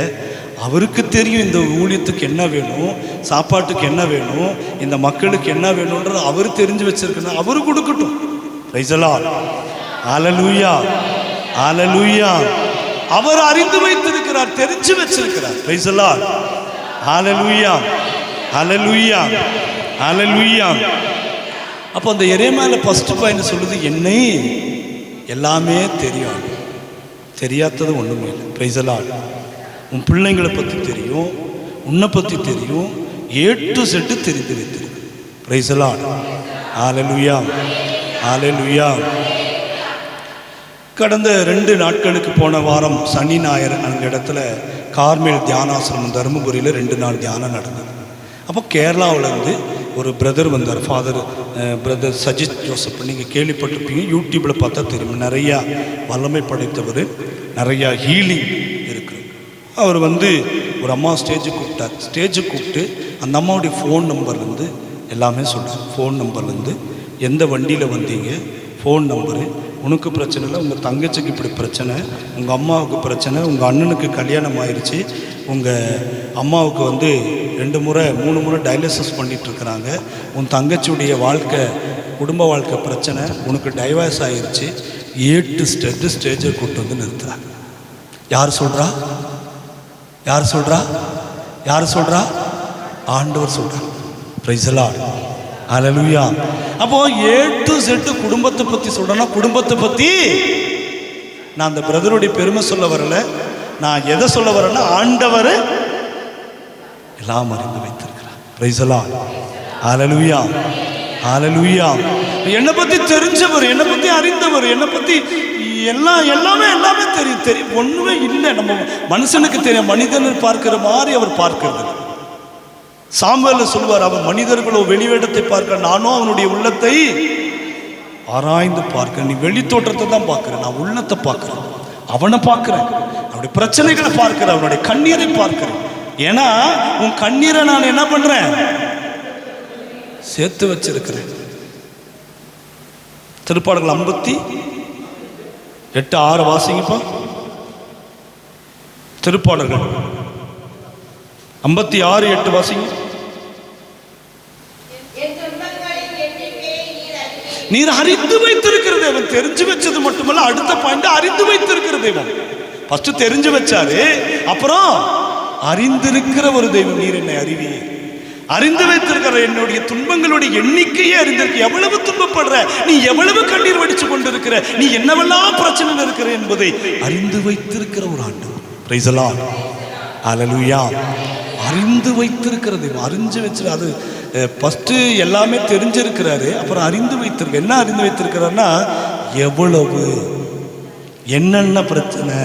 அவருக்கு தெரியும் இந்த ஊழியத்துக்கு என்ன வேணும், சாப்பாட்டுக்கு என்ன வேணும், இந்த மக்களுக்கு என்ன வேணும்ன்றது அவர் தெரிஞ்சு வச்சிருக்கணும். அவரு கொடுக்கட்டும். Price the lord. ஹல்லேலூயா, ஹல்லேலூயா. அவர் அறிந்து வைத்திருக்கிறார், தெரிஞ்சு வச்சிருக்கிறார். Praise the lord. Hallelujah, hallelujah, hallelujah. அப்போ அந்த எரேமியால ஃபர்ஸ்ட் பாயிண்ட் சொல்லுது, என்னை எல்லாமே தெரியும், தெரியாதது ஒண்ணுமே இல்லை. Price the Lord. உன் பிள்ளைங்களை பற்றி தெரியும், உன்னை பற்றி தெரியும், A to Z தெரிந்து வைத்திருக்கு. Price the lord. ஹல்லேலூயா, ஹல்லேலூயா. கடந்த 2 நாட்களுக்கு போன வாரம் சனி ஞாயிறு அந்த இடத்துல கார்மேல் தியானாசிரமம் தருமபுரியில் 2 நாள் தியானம் நடந்தது. அப்போ கேரளாவிலேருந்து ஒரு பிரதர் வந்தார், பிரதர் சஜித் ஜோசப். நீங்கள் கேள்விப்பட்டிருப்பீங்க, யூடியூப்பில் பார்த்தா தெரியும். நிறையா வல்லமை படைத்தவர், நிறையா ஹீலிங் இருக்குது. அவர் ஒரு அம்மா ஸ்டேஜுக்கு கூப்பிட்டார். ஸ்டேஜுக்கு கூப்பிட்டு அந்த அம்மாவுடைய ஃபோன் நம்பர்லேருந்து எல்லாமே சொல்கிறார். ஃபோன் நம்பர்லேருந்து எந்த வண்டியில் வந்தீங்க, ஃபோன் நம்பரு, உனக்கு பிரச்சனை இல்லை, உங்கள் தங்கச்சிக்கு இப்படி பிரச்சனை, உங்கள் அம்மாவுக்கு பிரச்சனை, உங்கள் அண்ணனுக்கு கல்யாணம் ஆயிடுச்சு, உங்கள் அம்மாவுக்கு 2 முறை 3 முறை டயாலிசிஸ் பண்ணிகிட்ருக்குறாங்க, உன் தங்கச்சியுடைய வாழ்க்கை குடும்ப வாழ்க்கை பிரச்சனை, உனக்கு டைவர்ஸ் ஆயிடுச்சு. 8 ஸ்டேஜை கூப்பிட்டு நிறுத்துகிறாங்க. யார் சொல்கிறா? யார் சொல்கிறா? யார் சொல்கிறா? ஆண்டவர் சொல்கிறார். Praise the lord. ஹல்லேலூயா. அப்போ A to Z குடும்பத்தை பற்றி சொல்கிறேன்னா, குடும்பத்தை பற்றி நான் அந்த பிரதருடைய பெருமை சொல்ல வரல. நான் எதை சொல்ல வரேன்னா, ஆண்டவர் எல்லாம் அறிந்து வைத்திருக்கிறார். Praise the lord. Hallelujah, hallelujah. என்னை பற்றி தெரிஞ்சவர், என்னை பற்றி அறிந்தவர், என்னை பற்றி எல்லாமே தெரியும். ஒன்றுமே இல்லை. நம்ம மனுஷனுக்கு தெரியும், மனிதனை பார்க்கிற மாதிரி அவர் பார்க்கிறது. சாமுவேல் சொல்வார், அவன் மனிதர்களோ வெளிவேடத்தை பார்க்க, நானும் அவனுடைய உள்ளத்தை ஆராய்ந்து பார்க்கிறேன். நீ வெளி தோற்றத்தை தான் பார்க்கிறேன், நான் உள்ளத்தை பார்க்கிறேன், அவனை பார்க்கிறேன், அவனுடைய பிரச்சனைகளை பார்க்கிறேன், அவனுடைய கண்ணீரை பார்க்கிறேன். ஏன்னா உன் கண்ணீரை நான் என்ன பண்றேன்? சேர்த்து வச்சிருக்கிறேன். திருப்பாடல்கள் 58:6 வாசிங்கப்பா. திருப்பாடல்கள் 56:8 வாசிங்க. நீர் அறிந்து வைத்திருக்கிற தேவன். தெரிஞ்சு வச்சது மட்டுமல்ல, அடுத்த பாயிண்ட் அறிந்து வைத்திருக்கிற தெய்வம். ஃபர்ஸ்ட் தெரிஞ்சு வச்சாரு, அப்புறம் அறிந்திருக்கிற ஒரு தெய்வம். நீர் என்னை அறிவியே, அறிந்து வைத்திருக்கிற என்னுடைய துன்பங்களுடைய எண்ணிக்கையே அறிந்திருக்க. எவ்வளவு துன்பப்படுற நீ, எவ்வளவு கண்ணீர் வடிச்சு கொண்டிருக்கிற நீ, என்னவெல்லாம் பிரச்சனை இருக்கிற என்பதை அறிந்து வைத்திருக்கிற ஒரு ஆண்டவர். பிரைஸ் தி லார்ட், ஹல்லேலூயா. அறிந்து வைத்திருக்கிற தெய்வம். அறிஞ்சு வச்சு, அது ஃபர்ஸ்ட் எல்லாமே தெரிஞ்சிருக்கிறாரு, அப்புறம் அறிந்து வைத்திருக்க. என்ன அறிந்து வைத்திருக்கிறாருன்னா, எவ்வளவு என்னென்ன பிரச்சனை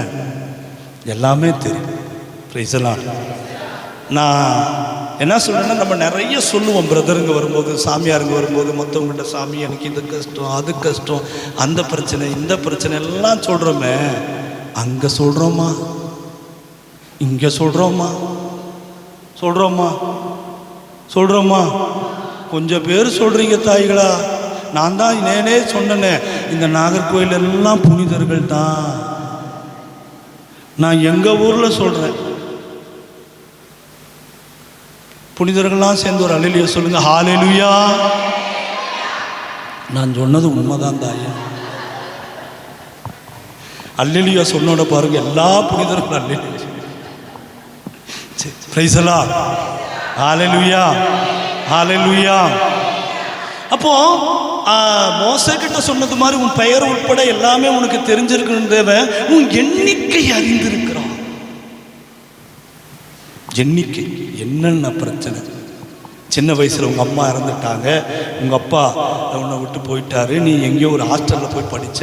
எல்லாமே தெரியும். Praise the Lord. நான் என்ன சொல்றேன்னா, நம்ம நிறைய சொல்லுவோம் பிரதருங்க வரும்போது, சாமியாருங்க வரும்போது, மற்றவங்கள்ட்ட சாமி எனக்கு இந்த கஷ்டம், அது கஷ்டம், அந்த பிரச்சனை, இந்த பிரச்சனை எல்லாம் சொல்கிறோமே. அங்கே சொல்கிறோமா, இங்கே சொல்கிறோமா, சொல்கிறோமா? கொஞ்சம் பேர் சொல்கிறீங்க தாய்களா. நான் தான் நேனே சொன்னேனே, இந்த நாகர்கோயில் எல்லாம் புனிதர்கள் தான். நான் எங்கள் ஊரில் சொல்கிறேன், புனிதர்கள்லாம் சேர்ந்து ஒரு அல்லேலூயா சொல்லுங்க. ஹல்லேலூயா. நான் சொன்னது உண்மைதான் தாயா. அல்லேலூயா சொன்னோட பாருங்க, எல்லா புனிதர்களும் அல்லேலூயா. Price the lord, hallelujah, hallelujah. அப்போ மோசே கிட்ட சொன்னது மாதிரி உன் பெயர் உட்பட எல்லாமே உனக்கு தெரிஞ்சிருக்கணும். தேவன் உன் எண்ணிக்கை அறிந்திருக்கிறான். எண்ணிக்கை, என்னென்ன பிரச்சனை. சின்ன வயசில் உங்கள் அம்மா இறந்துட்டாங்க, உங்கள் அப்பா உன்னை விட்டு போயிட்டாரு, நீ எங்கேயோ ஒரு ஹாஸ்டலில் போய் படித்த,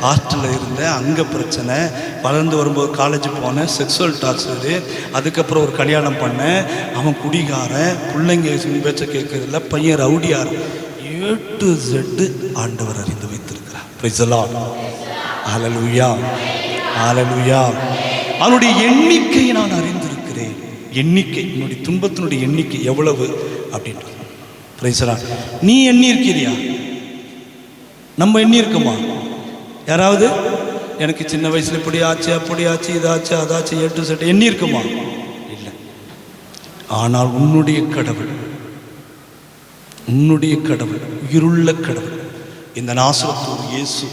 ஹாஸ்டலில் இருந்த, அங்கே பிரச்சனை. வளர்ந்து வரும்போது காலேஜ் போனேன், செக்ஸுவல் டார்ச்சரு, அதுக்கப்புறம் ஒரு கல்யாணம் பண்ணேன், அவன் குடிகாரன், பிள்ளைங்க பேச்சை கேட்கறதில்ல, பையன் ரவுடியார். A to Z ஆண்டவர் அறிந்து வைத்திருக்கிறார். பிரைஸ் தி லார்ட், ஹல்லேலூயா, ஹல்லேலூயா. அவனுடைய எண்ணிக்கையை நான் அறிந்திருக்கிறேன். எண்ணிக்கை, என்னுடைய துன்பத்தினுடைய எண்ணிக்கை எவ்வளவு அப்படின்றது. Price the Lord. நீ எண்ணி இருக்கிறியா? நம்ம எண்ணி இருக்குமா? யாராவது எனக்கு சின்ன வயசுல இப்படி ஆச்சு, அப்படி ஆச்சு, இதாச்சு, அதாச்சு, A to Z எண்ணி இருக்குமா? இல்லை. ஆனால் உன்னுடைய கடவுள், உன்னுடைய கடவுள், உயிருள்ள கடவுள், இந்த நாசரேத்து இயேசு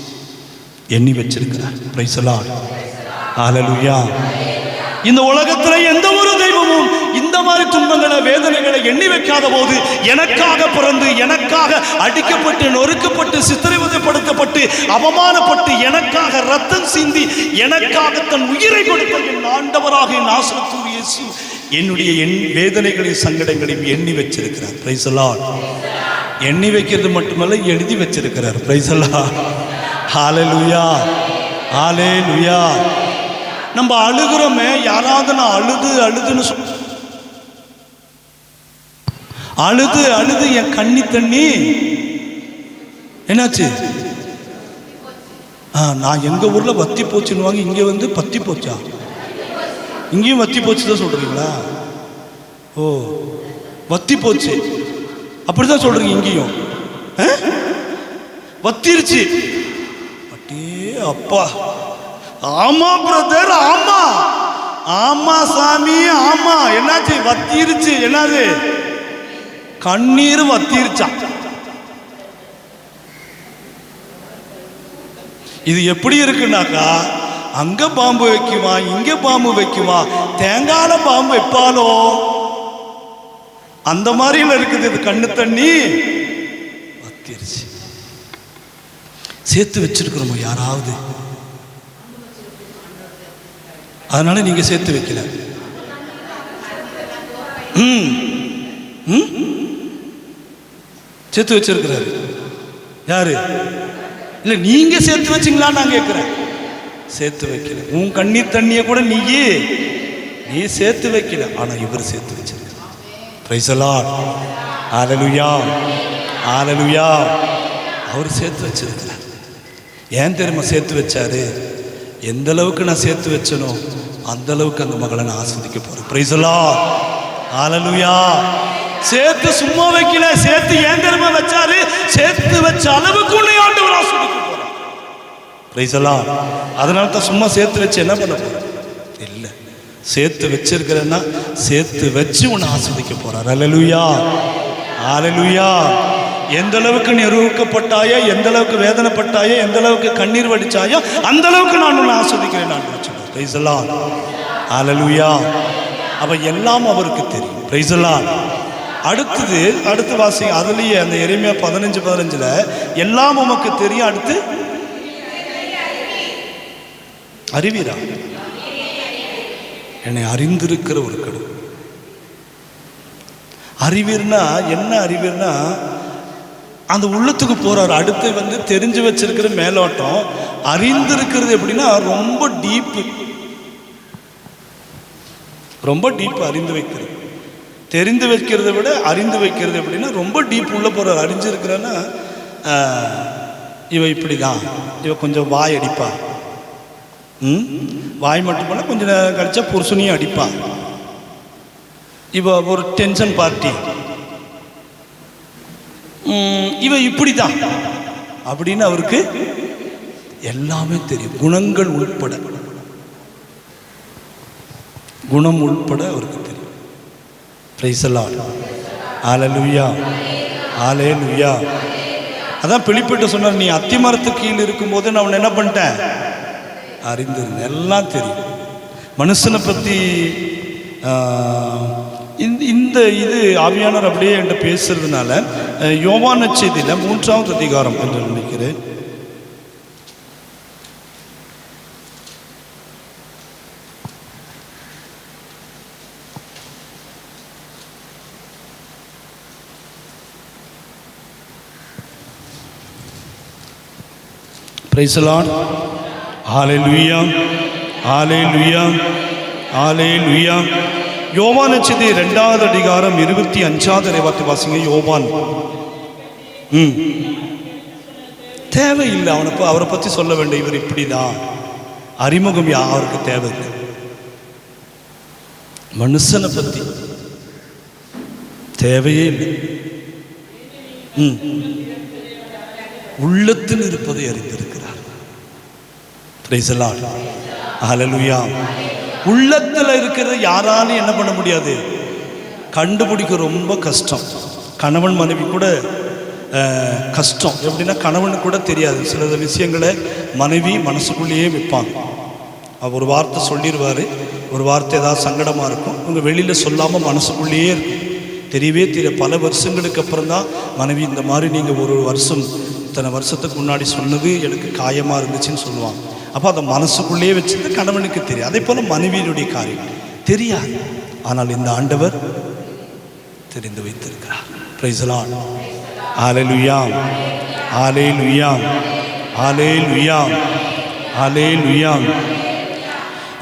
எண்ணி வச்சிருக்கிறார். பிரைஸ் தி லார்ட், ஹல்லேலூயா. இந்த உலகத்தில் எந்த ஒரு தெய்வமும் இந்த மாதிரி துன்பங்களை, வேதனைகளை எண்ணி வைக்காத போது, எனக்காக பிறந்து, எனக்காக அடிக்கப்பட்டு, நொறுக்கப்பட்டு, சித்திரவதைப்படுத்தப்பட்டு, அவமானப்பட்டு, எனக்காக ரத்தம் சிந்தி, எனக்காக தன் உயிரை கொடுத்த என் ஆண்டவராக என் நாசரேத்து இயேசு என்னுடைய வேதனைகளையும் சங்கடங்களையும் எண்ணி வச்சிருக்கிறார். Praise the Lord. எண்ணி வைக்கிறது மட்டுமல்ல, எழுதி வச்சிருக்கிறார். பிரைஸ் தி லார்ட், ஹல்லேலூயா, ஹல்லேலூயா. நம்ம அழுகிறோமே, யாராவது நான் அழுதுன்னு அழுது என் கண்ணி தண்ணி என்னாச்சு? நான் எங்க ஊர்ல வத்தி போச்சுன்னுவாங்க, இங்க வந்து பத்தி போச்சா? இங்கேயும் வத்தி போச்சு தான் சொல்றீங்களா? ஓ, வத்தி போச்சு அப்படிதான் சொல்றீங்க. இங்கேயும் வத்திருச்சு. அட்டே அப்பா, ஆமா பிரதர், ஆமா ஆமா சாமி, ஆமா. என்னாச்சு? வத்திருச்சு. என்னது? கண்ணீர் வத்திருச்சா? இது எப்படி இருக்குன்னாக்கா, அங்க பாம்பு வைக்குமா, இங்க பாம்பு வைக்குமா, தேங்கால பாம்பு வைப்பாலோ, அந்த மாதிரில இருக்குது. இது கண்ணு தண்ணி வத்திருச்சு. சேர்த்து வச்சிருக்கிறோமோ யாராவது? அதனால நீங்க சேர்த்து வைக்கல. சேர்த்து வச்சிருக்கிறாரு யாரு? இல்ல நீங்க சேர்த்து வச்சிங்களான்னு நான் கேட்கிறேன். சேர்த்து வைக்கல. உன் கண்ணீர் தண்ணிய கூட நீ சேர்த்து வைக்கல, ஆனா இவர் சேர்த்து வச்சிருக்கிறார். பிரைஸ் தி லார்ட், ஹல்லேலூயா, ஹல்லேலூயா. அவர் சேர்த்து வச்சிருக்கிறார். ஏன் தெரியுமா சேர்த்து வச்சாரு? எந்த அளவுக்கு நான் சேர்த்து வச்சனோ அந்த அளவுக்கு அந்த மகளை நான் ஆஸ்வதிக்க போறேன். பிரைஸ் தி லார்ட், ஹல்லேலூயா. சேர்த்து சும்மா வைக்கல, சேர்த்து ஏன் தெரியுமா வச்சாரு? சேர்த்து வச்ச அளவுக்கு உன்னை ஆண்டவர் ஆஸ்வதிக்க போறார். Price the Lord. அதனால தான் சும்மா சேர்த்து வச்சு என்ன பண்ண போறேன்? இல்ல, சேர்த்து வச்சிருக்கிறேன்னா சேர்த்து வச்சு உன்னை ஆஸ்வதிக்க போறார். ஹல்லேலூயா, ஹல்லேலூயா. எந்த அளவுக்கு நிரூபிக்கப்பட்டாயோ, எந்த அளவுக்கு வேதனைப்பட்டாயோ, எந்த அளவுக்கு கண்ணீர் வடிச்சாயோ, அந்த அளவுக்கு நான் உன்னை ஆஸ்வதிக்கிறேன். நான் பிரைஸ் தி லார்ட். ஹல்லேலூயா. அப்ப எல்லாம் அவருக்கு தெரியும். Praise the Lord. அடுத்து வாசிங்க. அதுலயே அந்த எரேமியா 15:15 எல்லாம் உமக்கு தெரியும். அடுத்து அறிவீரா? என்னை அறிந்திருக்கிற ஒரு கடவுள். அறிவீர்னா என்ன? அறிவீர்னா அந்த உள்ளத்துக்கு போறாரு. அடுத்து தெரிஞ்சு வச்சிருக்கிற மேலோட்டம். அறிந்திருக்கிறது எப்படின்னா ரொம்ப டீப்பு, ரொம்ப டீப். அறிந்து வைக்கிறது, தெரிந்து வைக்கிறத விட அறிந்து வைக்கிறது எப்படின்னா ரொம்ப டீப் உள்ள போறாரு. அறிஞ்சிருக்கிறன்னா இவ இப்படிதான், இவ கொஞ்சம் வாய் அடிப்பா, வாய் மட்டும் பண்ண கொஞ்சம் நேரம் கழிச்சா புருஷனையும் அடிப்பா, இவ ஒரு டென்ஷன் பார்ட்டி, இவ இப்படிதான் அப்படின்னு அவருக்கு எல்லாமே தெரியும். குணங்கள் உட்பட, குணம் உட்பட அவருக்கு தெரியும். Praise the lord. Hallelujah. Hallelujah. அதான் பிலிப்பிட்ட சொன்னார், நீ அத்திமரத்துக்கு கீழ் இருக்கும்போது நான் உன்னை என்ன பண்ணிட்டேன்? அறிந்திருந்தேன். எல்லாம் தெரியும். மனுஷனை பற்றி இந்த இது ஆவியானவர் அப்படியே என்கிட்ட பேசுறதுனால யோவான் நற்செய்தியில் 3ஆவது அதிகாரம் என்று நினைக்கிறேன். Praise the lord. Hallelujah. Hallelujah. Hallelujah. யோவான் நற்செய்தி 2ஆவது அதிகாரம் 25வது இறைவார்த்தை வாசிங்க. யோவான். தேவையில்லை அவரை பற்றி சொல்ல வேண்டிய, இவர் இப்படிதான். அறிமுகம் அவருக்கு தேவையில்லை. மனுஷனை பற்றி தேவையே இல்லை. உள்ளத்தில் இருப்பதை அறிந்திருக்கிறார். Praise the lord. ஹல்லேலூயா. உள்ளத்தில் இருக்கிறது யாராலும் என்ன பண்ண முடியாது, கண்டுபிடிக்க ரொம்ப கஷ்டம். கணவன் மனைவி கூட கஷ்டம். எப்படின்னா கணவனுக்கு கூட தெரியாது சில விஷயங்களை மனைவி மனசுக்குள்ளேயே வைப்பாங்க. அவர் ஒரு வார்த்தை சொல்லிடுவார், ஒரு வார்த்தை ஏதாவது சங்கடமாக இருக்கும், உங்கள் வெளியில் சொல்லாமல் மனசுக்குள்ளேயே இருக்கும். தெரியவே பல வருஷங்களுக்கு அப்புறம் தான் மனைவி இந்த மாதிரி நீங்கள் ஒரு வருஷம் இத்தனை வருஷத்துக்கு முன்னாடி சொன்னது எனக்கு காயமாக இருந்துச்சுன்னு சொல்லுவாங்க. அப்போ அதை மனசுக்குள்ளேயே வச்சுட்டு கணவனுக்கு தெரியும். அதே போல் மனைவியினுடைய காரியம் தெரியாது. ஆனால் இந்த ஆண்டவர் தெரிந்து வைத்திருக்கிறார். Praise the lord. Hallelujah. Hallelujah. Hallelujah. Hallelujah.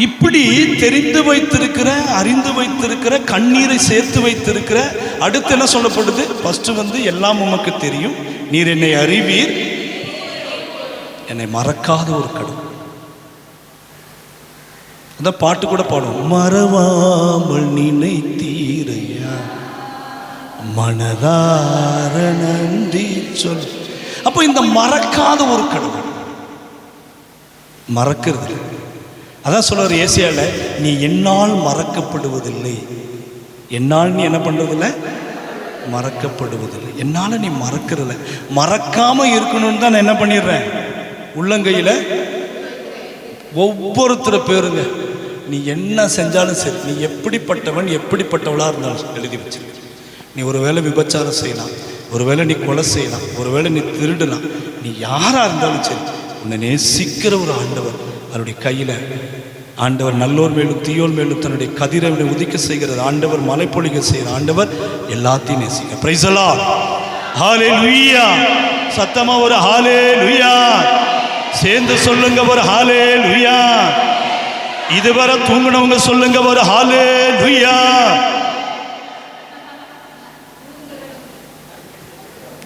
இப்படி தெரிந்து வைத்திருக்கிற, அறிந்து வைத்திருக்கிற, கண்ணீரை சேர்த்து வைத்திருக்கிற. அடுத்து என்ன சொல்லப்படுது? ஃபர்ஸ்ட் எல்லாம் உமக்கு தெரியும், நீர் என்னை அறிவீர், என்னை மறக்காத ஒரு கடவுள். அந்த பாட்டு கூட பாடும், மறவாமல் நினைத்தீரையா மனதார நன்றி சொல். அப்போ இந்த மறக்காத ஒரு கடவுள், மறக்கிறது. அதான் சொல்றாரு ஏசியால, நீ என்னால் மறக்கப்படுவதில்லை. என்னால் நீ என்ன பண்றதில்லை? மறக்கப்படுவதில்லை. என்னால் நீ மறக்கிறதில்லை. மறக்காம இருக்கணும்னு தான் நான் என்ன பண்ணிடுறேன், உள்ளங்கையில் ஒவ்வொருத்தர பேருங்க. நீ என்ன செஞ்சாலும் சரி, நீ எப்படிப்பட்டவன் எப்படிப்பட்டவளாக இருந்தாலும் எழுதி வச்சிருக்க. நீ ஒருவேளை விபச்சாரம் செய்யலாம், ஒருவேளை நீ கொலை செய்யலாம், ஒருவேளை நீ திருடலாம், நீ யாராக இருந்தாலும் சரி, உன்னை நேசிக்கிற ஒரு ஆண்டவர் அவருடைய கையில். ஆண்டவர் நல்லோர் மேலும் தீயோர் மேலும் தன்னுடைய கதிரை உதிக்க செய்கிறது. ஆண்டவர் மலை பொழிக செய்கிற ஆண்டவர் எல்லாத்தையும் நேசிக்க. Praise the lord. ஹல்லேலூயா. சத்தமா ஒரு ஹல்லேலூயா சேர்ந்து சொல்லுங்க, ஒரு ஹல்லேலூயா. இதுவரை தூங்கினவங்க சொல்லுங்க, ஒரு ஹல்லேலூயா.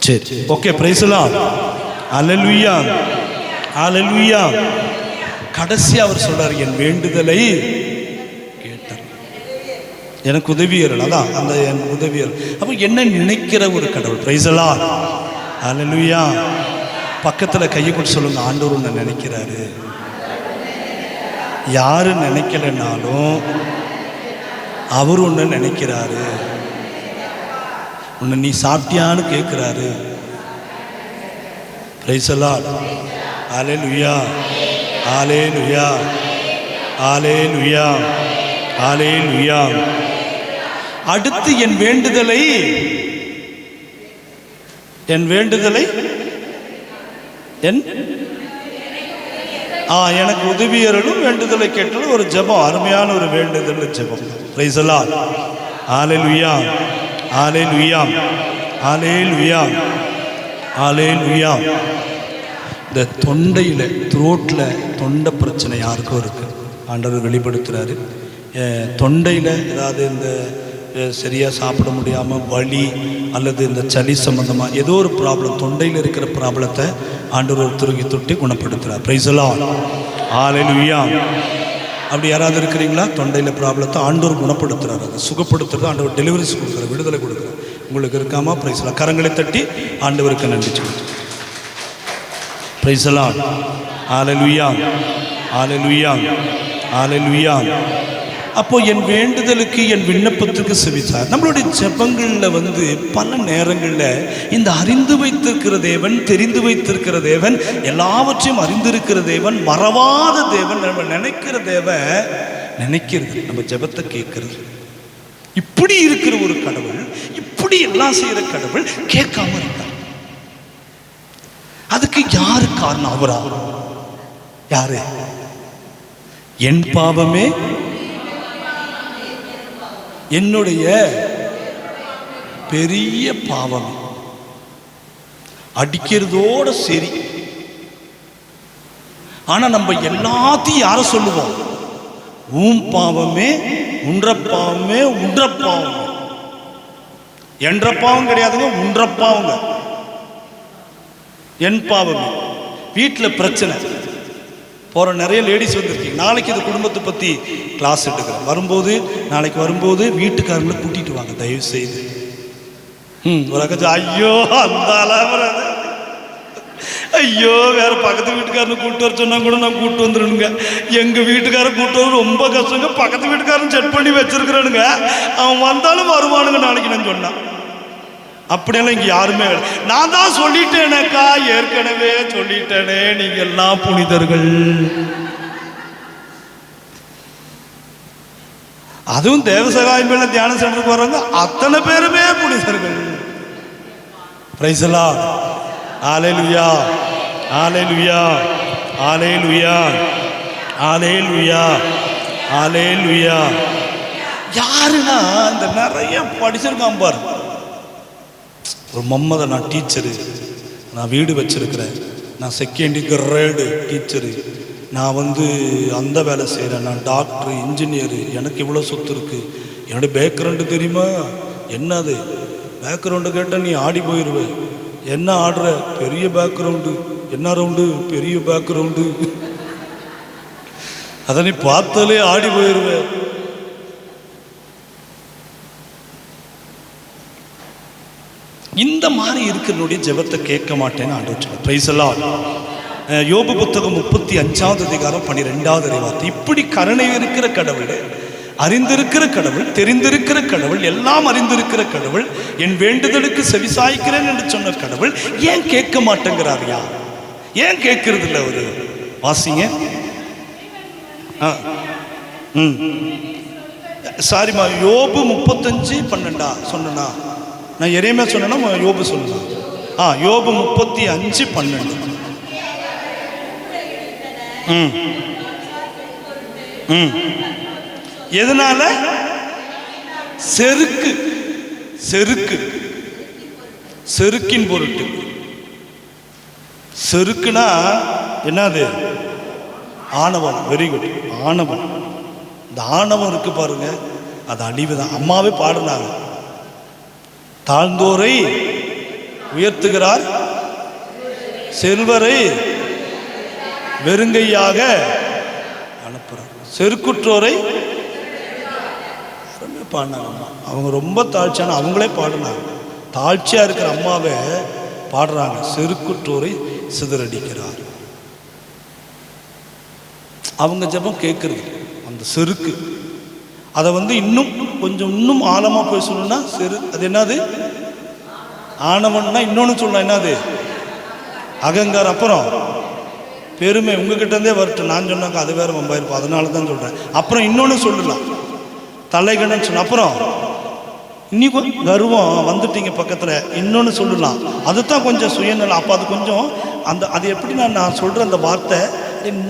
சரி, okay. Praise the lord. Hallelujah. Hallelujah. கடைசி அவர் சொல்றார், என் வேண்டுதலை கேட்டார், எனக்கு உதவியர்கள். அதான் அந்த என் உதவியர்கள். அப்போ என்ன நினைக்கிற ஒரு கடவுள். Praise the lord. ஹல்லேலூயா. பக்கத்தில் கையை கொண்டு சொல்லுங்க, ஆண்டவர் உன்னை நினைக்கிறாரு. யாரு நினைக்கலனாலும் அவர் உன்னை நினைக்கிறாரு. உன்னை நீ சாப்பிட்டியான்னு கேட்குறாரு, price the lord. Hallelujah, hallelujah, hallelujah, hallelujah. அடுத்து என் வேண்டுதலை எனக்கு உதவியர்களும் வேண்டுதலை கேட்டாலும் ஒரு ஜெபம், அருமையான ஒரு வேண்டுதல் ஜெபம். Praise the lord. Hallelujah, hallelujah, hallelujah, hallelujah. இந்த தொண்டையில் த்ரோட்டில் தொண்டை பிரச்சனை யாருக்கும் இருக்குது, ஆண்டவர் வெளிப்படுத்துகிறாரு. தொண்டையில் ஏதாவது இந்த சரியாக சாப்பிட முடியாமல் வலி அல்லது இந்த சளி சம்பந்தமாக ஏதோ ஒரு ப்ராப்ளம், தொண்டையில் இருக்கிற ப்ராப்ளத்தை ஆண்டவர் ஒருத்தருக்கு தொட்டி குணப்படுத்துகிறார். Price the lord. ஹல்லேலூயா. அப்படி யாராவது இருக்கிறீங்களா? தொண்டையில் ப்ராப்ளத்தை ஆண்டவர் குணப்படுத்துகிறார், அதை சுகப்படுத்துறது ஆண்டவர் டெலிவரிஸ் கொடுக்குறார், விடுதலை கொடுக்குறார். உங்களுக்கு இருக்காமா? Praise the lord. கரங்களை தட்டி ஆண்டவருக்கு நன்றி சொல்லுங்கள். Praise the lord. Hallelujah, hallelujah, hallelujah. அப்போ என் வேண்டுதலுக்கு என் விண்ணப்பத்துக்கு செவிச்சார். நம்மளுடைய ஜெபங்களில் பல நேரங்களில் இந்த அறிந்து வைத்திருக்கிற தேவன், தெரிந்து வைத்திருக்கிற தேவன், எல்லாவற்றையும் அறிந்திருக்கிற தேவன், மறவாத தேவன், நம்ம நினைக்கிற தேவன் நினைக்கிறது, நம்ம ஜெபத்தை கேட்கறது. இப்படி இருக்கிற ஒரு கடவுள், இப்படி எல்லாம் செய்யற கடவுள் கேட்காம இருக்கார். அதுக்கு யாரு காரணம்? அவரா? யாரு? என் பாவமே என்னுடைய பெரிய பாவம். அடிக்கிறதோட சரி. ஆனா நம்ம எல்லாத்தையும் யார சொல்லுவோம்? உன் பாவமே, உன்ற பாவமே, உன்ற பாவம். என்ற பாவம் கிடையாதுங்க, உன்ற பாவங்க. என் பாவமே. வீட்டில் பிரச்சனை போகிற நிறைய லேடிஸ் வந்திருக்கீங்க. நாளைக்கு இந்த குடும்பத்தை பற்றி கிளாஸ் எடுக்கிறேன். நாளைக்கு வரும்போது வீட்டுக்காரங்களை கூட்டிட்டு வாங்க தயவு செய்து. ஐயோ அந்த அளவு, ஐயோ வேற பக்கத்து வீட்டுக்காரனை கூப்பிட்டு வர சொன்னா கூட நான் கூப்பிட்டு வந்துடுங்க. எங்க வீட்டுக்காரன் கூப்பிட்டு வர ரொம்ப கஷ்டங்க. பக்கத்து வீட்டுக்காரன் செட் பண்ணி வச்சிருக்கிறானுங்க, அவன் வந்தாலும் வருவானுங்க நாளைக்கு. நான் சொன்னான் அப்படியெல்லாம் இங்க யாருமே. நான் தான் சொல்லிட்டேனேக்கா, ஏற்கனவே சொல்லிட்டேனே, நீங்க எல்லாம் புனிதர்கள். அதுவும் தேவசகாயம் மேல தியான சென்டருக்கு வர்றாங்க, அத்தனை பேருமே புனிதர்கள். Praise the lord. Hallelujah, hallelujah, hallelujah, hallelujah, hallelujah. யாருன்னா இந்த நிறைய படிச்சிருக்கான் பாரு. ஒரு மம்மதை, நான் டீச்சரு, நான் வீடு வச்சிருக்கிறேன், நான் செகண்ட் கிரேடு டீச்சரு, நான் அந்த வேலை செய்கிறேன், நான் டாக்டரு, இன்ஜினியரு, எனக்கு இவ்வளோ சொத்து இருக்குது, என்னுடைய பேக்ரவுண்டு தெரியுமா? என்னது பேக்ரவுண்டு கேட்டால் நீ ஆடி போயிடுவேன். என்ன ஆடுற? பெரிய பேக்ரவுண்டு. என்ன ரவுண்டு? பெரிய பேக்ரவுண்டு. அதை நீ பார்த்தாலே ஆடி போயிடுவேன். இந்த மாதிரி இருக்கிறனுடைய ஜெபத்தை கேட்க மாட்டேன்னு ஆண்டவர் சொல்றார். Price the Lord. யோபு புத்தகம் 35வது அதிகாரம் 12வது வார்த்தை. இப்படி கருணை இருக்கிற கடவுள், அறிந்திருக்கிற கடவுள், தெரிந்திருக்கிற கடவுள், எல்லாம் அறிந்திருக்கிற கடவுள், என் வேண்டுதலுக்கு செவிசாய்க்கிறேன் என்று சொன்ன கடவுள் ஏன் கேட்க மாட்டேங்கிறாரியா? ஏன் கேட்கறது இல்லை அவரு? வாசிங்க. சாரிம்மா, யோபு 35:12 சொன்னா, நான் எரேமியா சொன்னேன்னா யோபு சொல்லலாம். யோபு 35:12. எதனால? செருக்கு, செருக்கு, செருக்கின் பொருட்டு. செருக்குனா என்னது? ஆணவம். Very good. ஆணவம். இந்த ஆணவம் இருக்கு பாருங்க, அது அழிவுதான். அம்மாவே பாடுனாங்க, தாழ்ந்தோரை உயர்த்துகிறார், செல்வரை வெறுங்கையாக அனுப்புறார், செருக்குற்றோரை பாடினாங்க. அம்மா அவங்க ரொம்ப தாழ்ச்சியான, அவங்களே பாடினாங்க. தாழ்ச்சியா இருக்கிற அம்மாவை பாடுறாங்க, செருக்குற்றோரை சிதறடிக்கிறார். அவங்க ஜெபம் கேட்கறது அந்த செருக்கு. அதை இன்னும் கொஞ்சம் இன்னும் ஆழமா போய் சொல்லணும்னா அது என்னது? ஆணவன்னா இன்னொன்னு சொல்லலாம். என்னது? அகங்காரம், அப்புறம் பெருமை. உங்ககிட்ட இருந்தே வரட்டும், நான் சொன்னாக்க அது வேற வம்பாயிருப்போம், அதனால தான் சொல்கிறேன். அப்புறம் இன்னொன்று சொல்லலாம், தலைகணன்னு சொன்ன. அப்புறம் இன்னும் கர்வம் வந்துட்டீங்க பக்கத்தில், இன்னொன்று சொல்லலாம், அதுதான் கொஞ்சம் சுயநலம். அப்போ அது கொஞ்சம் அது எப்படி நான் சொல்கிற அந்த வார்த்தை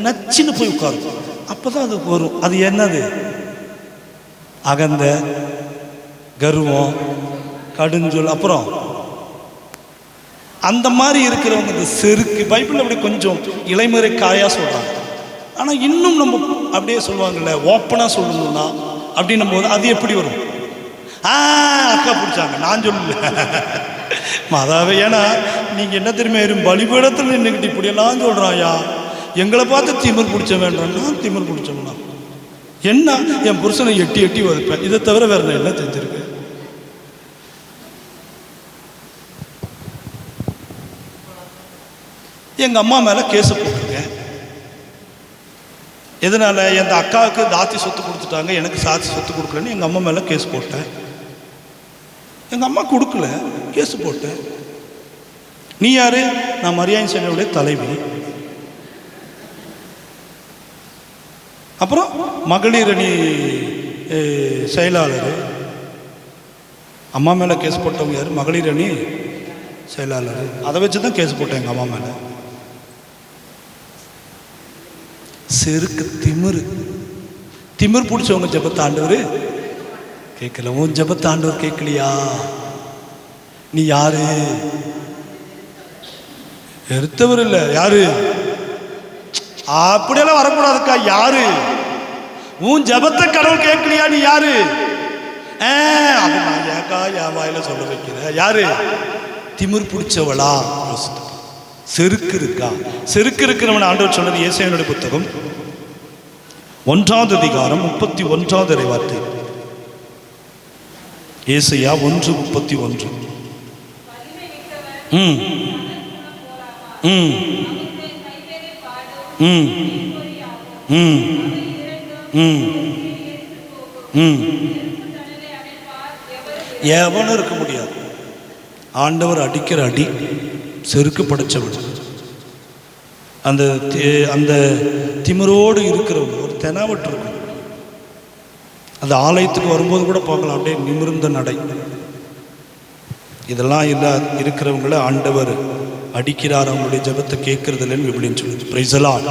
நச்சுன்னு போய் உட்காரும், அப்போ தான் அது வரும். அது என்னது? அகந்த, கர்வம், கடுஞ்சொல். அப்புறம் அந்த மாதிரி இருக்கிறவங்க இந்த செருக்கு. பைபிள் அப்படி கொஞ்சம் இளைமுறை காயாக சொல்கிறாங்க. ஆனால் இன்னும் நம்ம அப்படியே சொல்லுவாங்கல்ல, ஓப்பனாக சொல்லணும்னா அப்படின்னும் போது அது எப்படி வரும்? அக்கா பிடிச்சாங்க, நான் சொல்லல அதாவது. ஏன்னா நீங்கள் என்ன தெரியுமா, பலிபீடத்தில் நின்றுக்கிட்டு இப்படியெல்லாம் சொல்கிறாயா, எங்களை பார்த்து திமிர் பிடிச்ச வேண்டாம்னா திமிர் பிடிச்சோம்னா என்ன? என் புருஷனை எட்டி எட்டி வதைப்பேன், இதை தவிர வேற நான் என்ன செஞ்சிருக்கேன்? எங்கள் அம்மா மேலே கேஸு போட்டிருக்கேன். எதனால்? எந்த அக்காவுக்கு தாத்தி சொத்து கொடுத்துட்டாங்க, எனக்கு சாட்சி சொத்து கொடுக்கலன்னு எங்கள் அம்மா மேலே கேஸ் போட்டேன். எங்கள் அம்மா கொடுக்கல, கேஸு போட்டேன். நீ யாரு? நான் மரியாதை சேனையுடைய தலைவி. அப்புறம் மகளிர் அணி செயலாளர். அம்மா மேலே கேஸ் போட்டவங்க யார்? மகளிர் அணி செயலாளர். அதை வச்சு தான் கேஸ் போட்டேன் எங்கள் அம்மா மேலே. செருக்கு, திமிரு. திமிர் பிடிச்சவங்க ஜெபத்தை ஆண்டவர் கேட்கல. உன் ஜெபத்தை ஆண்டவர் கேட்கலையா? நீ யாரு? எடுத்தவர் இல்லை, யாரு? அப்படியெல்லாம் வரக்கூடாதுக்கா. யாரு? உன் ஜெபத்தை கடவுள் கேட்கலையா? நீ யாரு? அது நான் ஏக்கா என் வாயில சொல்ல வைக்கிற. யாரு? திமிர் பிடிச்சவளா? செருக்கு இருக்கா? செருக்கு இருக்கிறவன் ஆண்டவர் சொன்னது ஏசாயாவுடைய புத்தகம் 1ஆம் அதிகாரம் 31வது இறைவார்த்தை. ஏசாயா 1:31. எவனும் இருக்க முடியாது. ஆண்டவர் அடிக்கிற அடி செருக்கு படைச்சவன். அந்த அந்த திமிரோடு இருக்கிறவங்க ஒரு தெனாவட்டு இருக்கும். அந்த ஆலயத்துக்கு வரும்போது கூட பார்க்கலாம், அப்படியே நிமிர்ந்த நடை. இதெல்லாம் இல்லை இருக்கிறவங்கள ஆண்டவர் அடிக்கிறார், அவங்களுடைய ஜெபத்தை கேட்கறது இல்லைன்னு எப்படின்னு சொல்லுது. Praise the Lord.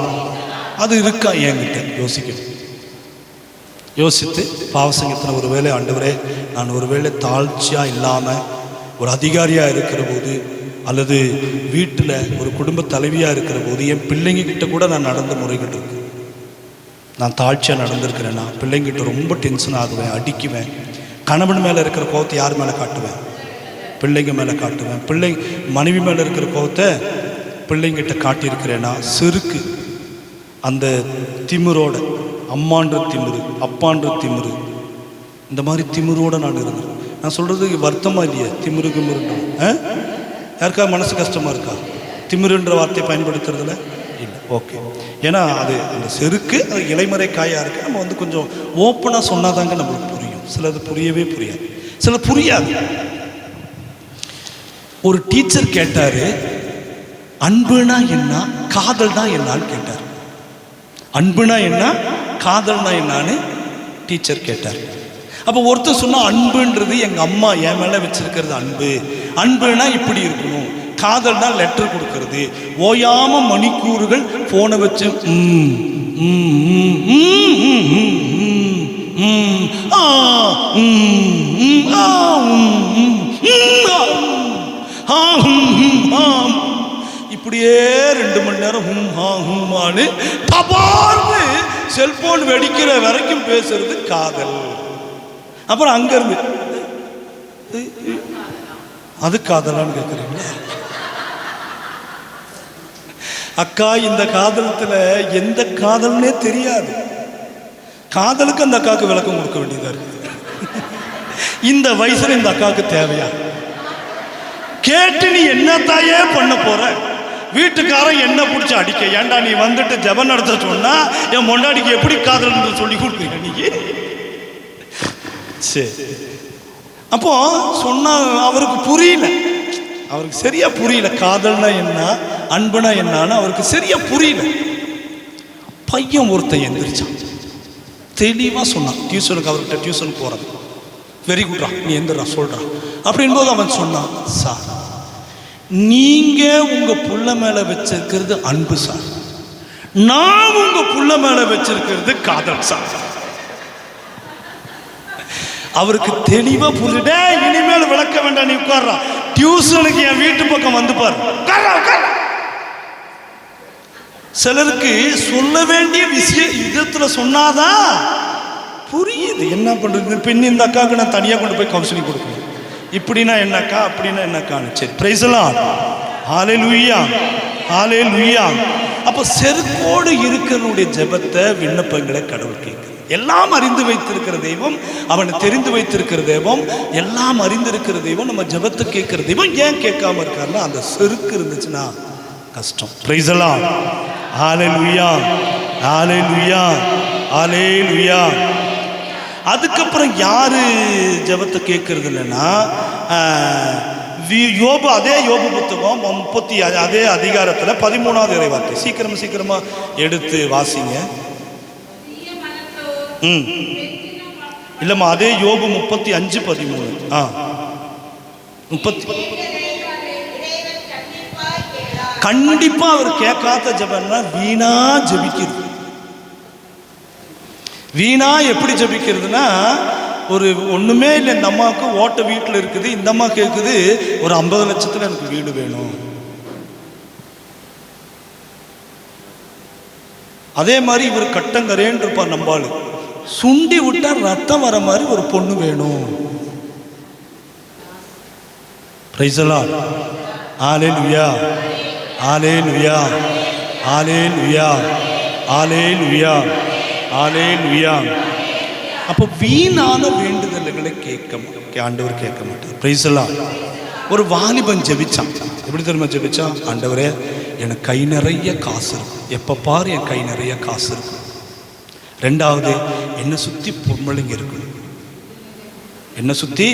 அது இருக்கா என்கிட்ட? யோசிக்கணும். யோசித்து பாவசங்கத்தில் ஒரு வேளை ஆண்டவரே, நான் ஒரு வேளை தாழ்ச்சியாக இல்லாமல் ஒரு அதிகாரியாக இருக்கிற போது, அல்லது வீட்டில் ஒரு குடும்ப தலைவியாக இருக்கிற போது, என் பிள்ளைங்கக்கிட்ட கூட நான் நடந்த முறைகள் இருக்கு. நான் தாழ்ச்சியாக நடந்திருக்கிறேன்னா பிள்ளைங்கிட்ட ரொம்ப டென்ஷன் ஆகுவேன், அடிக்குவேன். கணவன் மேலே இருக்கிற கோபத்தை யார் மேலே காட்டுவேன்? பிள்ளைங்க மேலே காட்டுவேன். மனைவி மேலே இருக்கிற கோபத்தை பிள்ளைங்கிட்ட காட்டியிருக்கிறேன்னா செருக்கு. அந்த திமிரோட, அம்மான்ற திமிரு, அப்பான்ற திமிரு, இந்த மாதிரி திமிரோடு நான் இருந்தேன். நான் சொல்கிறது வருத்தமாக இல்லையா? திமிரு கிமிருன்ற யாருக்கா மனசு கஷ்டமாக இருக்கா திமிருன்ற வார்த்தையை பயன்படுத்துறதுல? இல்லை. ஓகே. ஏன்னா அது அந்த செருக்கு, அது இலைமறை காயாக இருக்குது. நம்ம கொஞ்சம் ஓப்பனாக சொன்னாதாங்க நம்மளுக்கு புரியும். சிலது புரியவே புரியாது, சில புரியாது. ஒரு டீச்சர் கேட்டார், அன்புனா என்ன, காதல்னா என்னான்னு கேட்டார். அன்புனா என்ன, காதல்னா என்னான்னு டீச்சர் கேட்டார். அப்போ ஒருத்தர் சொன்னால் அன்புன்றது எங்கள் அம்மா என் மேலே வச்சிருக்கிறது அன்பு. அன்புனா இப்படி இருக்கணும். காதல்னா லெட்டர் கொடுக்கறது, ஓயாம மணிக்கூறுகள் ஃபோனை வச்சு இப்படியே 2 மணி நேரம் ஹும்மான்னு தபார்னு செல்போன் வெடிக்கிற வரைக்கும் பேசுறது காதல். அப்புறம் அங்கிருந்து அது காதலான்னு கேட்குறீங்களா? அக்கா, இந்த காதலத்தில் எந்த காதல்னே தெரியாது. காதலுக்கு அந்த அக்காவுக்கு விளக்கம் கொடுக்க வேண்டியதாக இருக்குது. இந்த வயசுல இந்த அக்காவுக்கு தேவையா? கேட்டு நீ என்னத்தாயே பண்ண போற? வீட்டுக்காரன் என்ன பிடிச்சி அடிக்க, ஏண்டா நீ வந்துட்டு ஜெபம் நடத்த சொன்னா என் மொண்டாடிக்கு எப்படி காதல் சொல்லி கொடுக்குறீங்க நீங்க? சரி, அப்போ சொன்னா அவருக்கு புரியல. அவருக்கு சரியா புரியல. காதல்னா என்ன, அன்புனா என்னன்னு அவருக்கு சரியா புரியல. பையன் ஒருத்தன் எந்திரிச்சான், தெளிவா சொன்னான். டியூஷனுக்கு அவர்கிட்ட டியூஷன் போறது. வெரி குட்ரா, நீ எந்திரா சொல்றான் அப்படின் போது அவன் சொன்னான், சார் நீங்க உங்க புள்ள மேல வச்சிருக்கிறது அன்பு சார், நான் உங்க புள்ள மேல வச்சிருக்கிறது காதல் சார். அவருக்கு தெளிவா புரியுட. இனிமேல் விளக்க வேண்டாம், நீ உட்கார்றா, டியூஷனுக்கு என் வீட்டு பக்கம் வந்து பாரு. சிலருக்கு சொல்ல வேண்டிய விஷயம் விதத்துல சொன்னாதான் புரியுது. என்ன பண்றது? பின் இந்த அக்காவுக்கு நான் தனியா கொண்டு போய் கவுன்சிலிங் கொடுக்கணும். இப்படின்னா என்னக்கா, அப்படின்னா என்னக்கான்னு. சரி, பிரைஸ் எல்லாம் ஹல்லேலூயா, ஹல்லேலூயா. அப்ப செருக்கோடு இருக்கிறனுடைய ஜெபத்தை, விண்ணப்பங்களை கடவுள் கேட்கிறார். எல்லாம் அறிந்து வைத்திருக்கிற தெய்வம், அவனை தெரிந்து வைத்திருக்கிற தெய்வம், எல்லாம் அறிந்திருக்கிற தெய்வம், நம்ம ஜெபத்தை கேட்கிற தெய்வம். ஏன் கேட்காம இருக்காருன்னா அந்த செருக்கு இருந்துச்சுன்னா கஷ்டம். பிரைஸ் எல்லாம் ஹல்லேலூயா, ஹல்லேலூயா, ஹல்லேலூயா. அதுக்கப்புறம் யாரு ஜெபத்தை கேட்கறது இல்லைன்னா யோபு. அதே யோபு புத்தகம் 30 அதே அதிகாரத்தில் 13வது இறைவார்த்தை. சீக்கிரமா எடுத்து வாசிங்க. இல்லம்மா, அதே யோபு 35:13. 30. கண்டிப்பா அவர் கேட்காத ஜெபம்னா வீணா ஜெபிக்கிறது. வீணா எப்படி ஜெபிக்கிறதுனா, ஒரு ஒண்ணுமே இல்லை, இந்த அம்மாவுக்கு ஓட்ட வீட்டில் இருக்குது, இந்த அம்மா கேட்குது ஒரு 50 லட்சத்தில் எனக்கு வீடு வேணும். அதே மாதிரி இவர் கட்டங்கரேன்னு இருப்பார். நம்பாளு சுண்டி விட்டா ரத்தம் வர மாதிரி ஒரு பொண்ணு வேணும். Price the lord, hallelujah, hallelujah, hallelujah, hallelujah, hallelujah. அப்போ வீணான வேண்டுதல்களை ஆண்டவர் கேட்க மாட்டார். Price the Lord. ஒரு வாலிபன் ஜெபிச்சான். எப்படி தெரியுமா ஜெபிச்சான்? ஆண்டவரே, எனக்கு கை நிறைய காசு இருக்கும், எப்போ பாரு என் கை நிறைய காசு இருக்கும். ரெண்டாவது, என்னை சுற்றி பொம்பளைங்க இருக்கணும், என்னை சுற்றி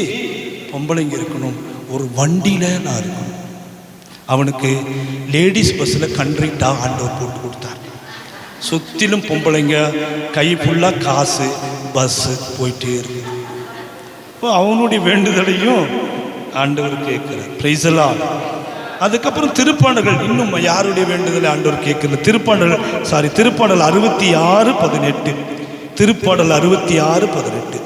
பொம்பளைங்க இருக்கணும். ஒரு வண்டியில் நான் இருக்கணும். அவனுக்கு லேடிஸ் பஸ்ஸில் கண்ட்ரிக்டாக ஆண்டவர் போட்டு கொடுத்தார். சுற்றிலும் பொம்பளைங்க, கை ஃபுல்லாக காசு, பஸ்ஸு போயிட்டே இருக்கு. இப்போ அவனுடைய வேண்டுதலையும் ஆண்டவர் கேட்குறார். Price the Lord. அதுக்கப்புறம் திருப்பாடல்கள், இன்னும் யாருடைய வேண்டுதலை ஆண்டவர் கேட்கல. திருப்பாடல் 66:18. திருப்பாடல் 66:18.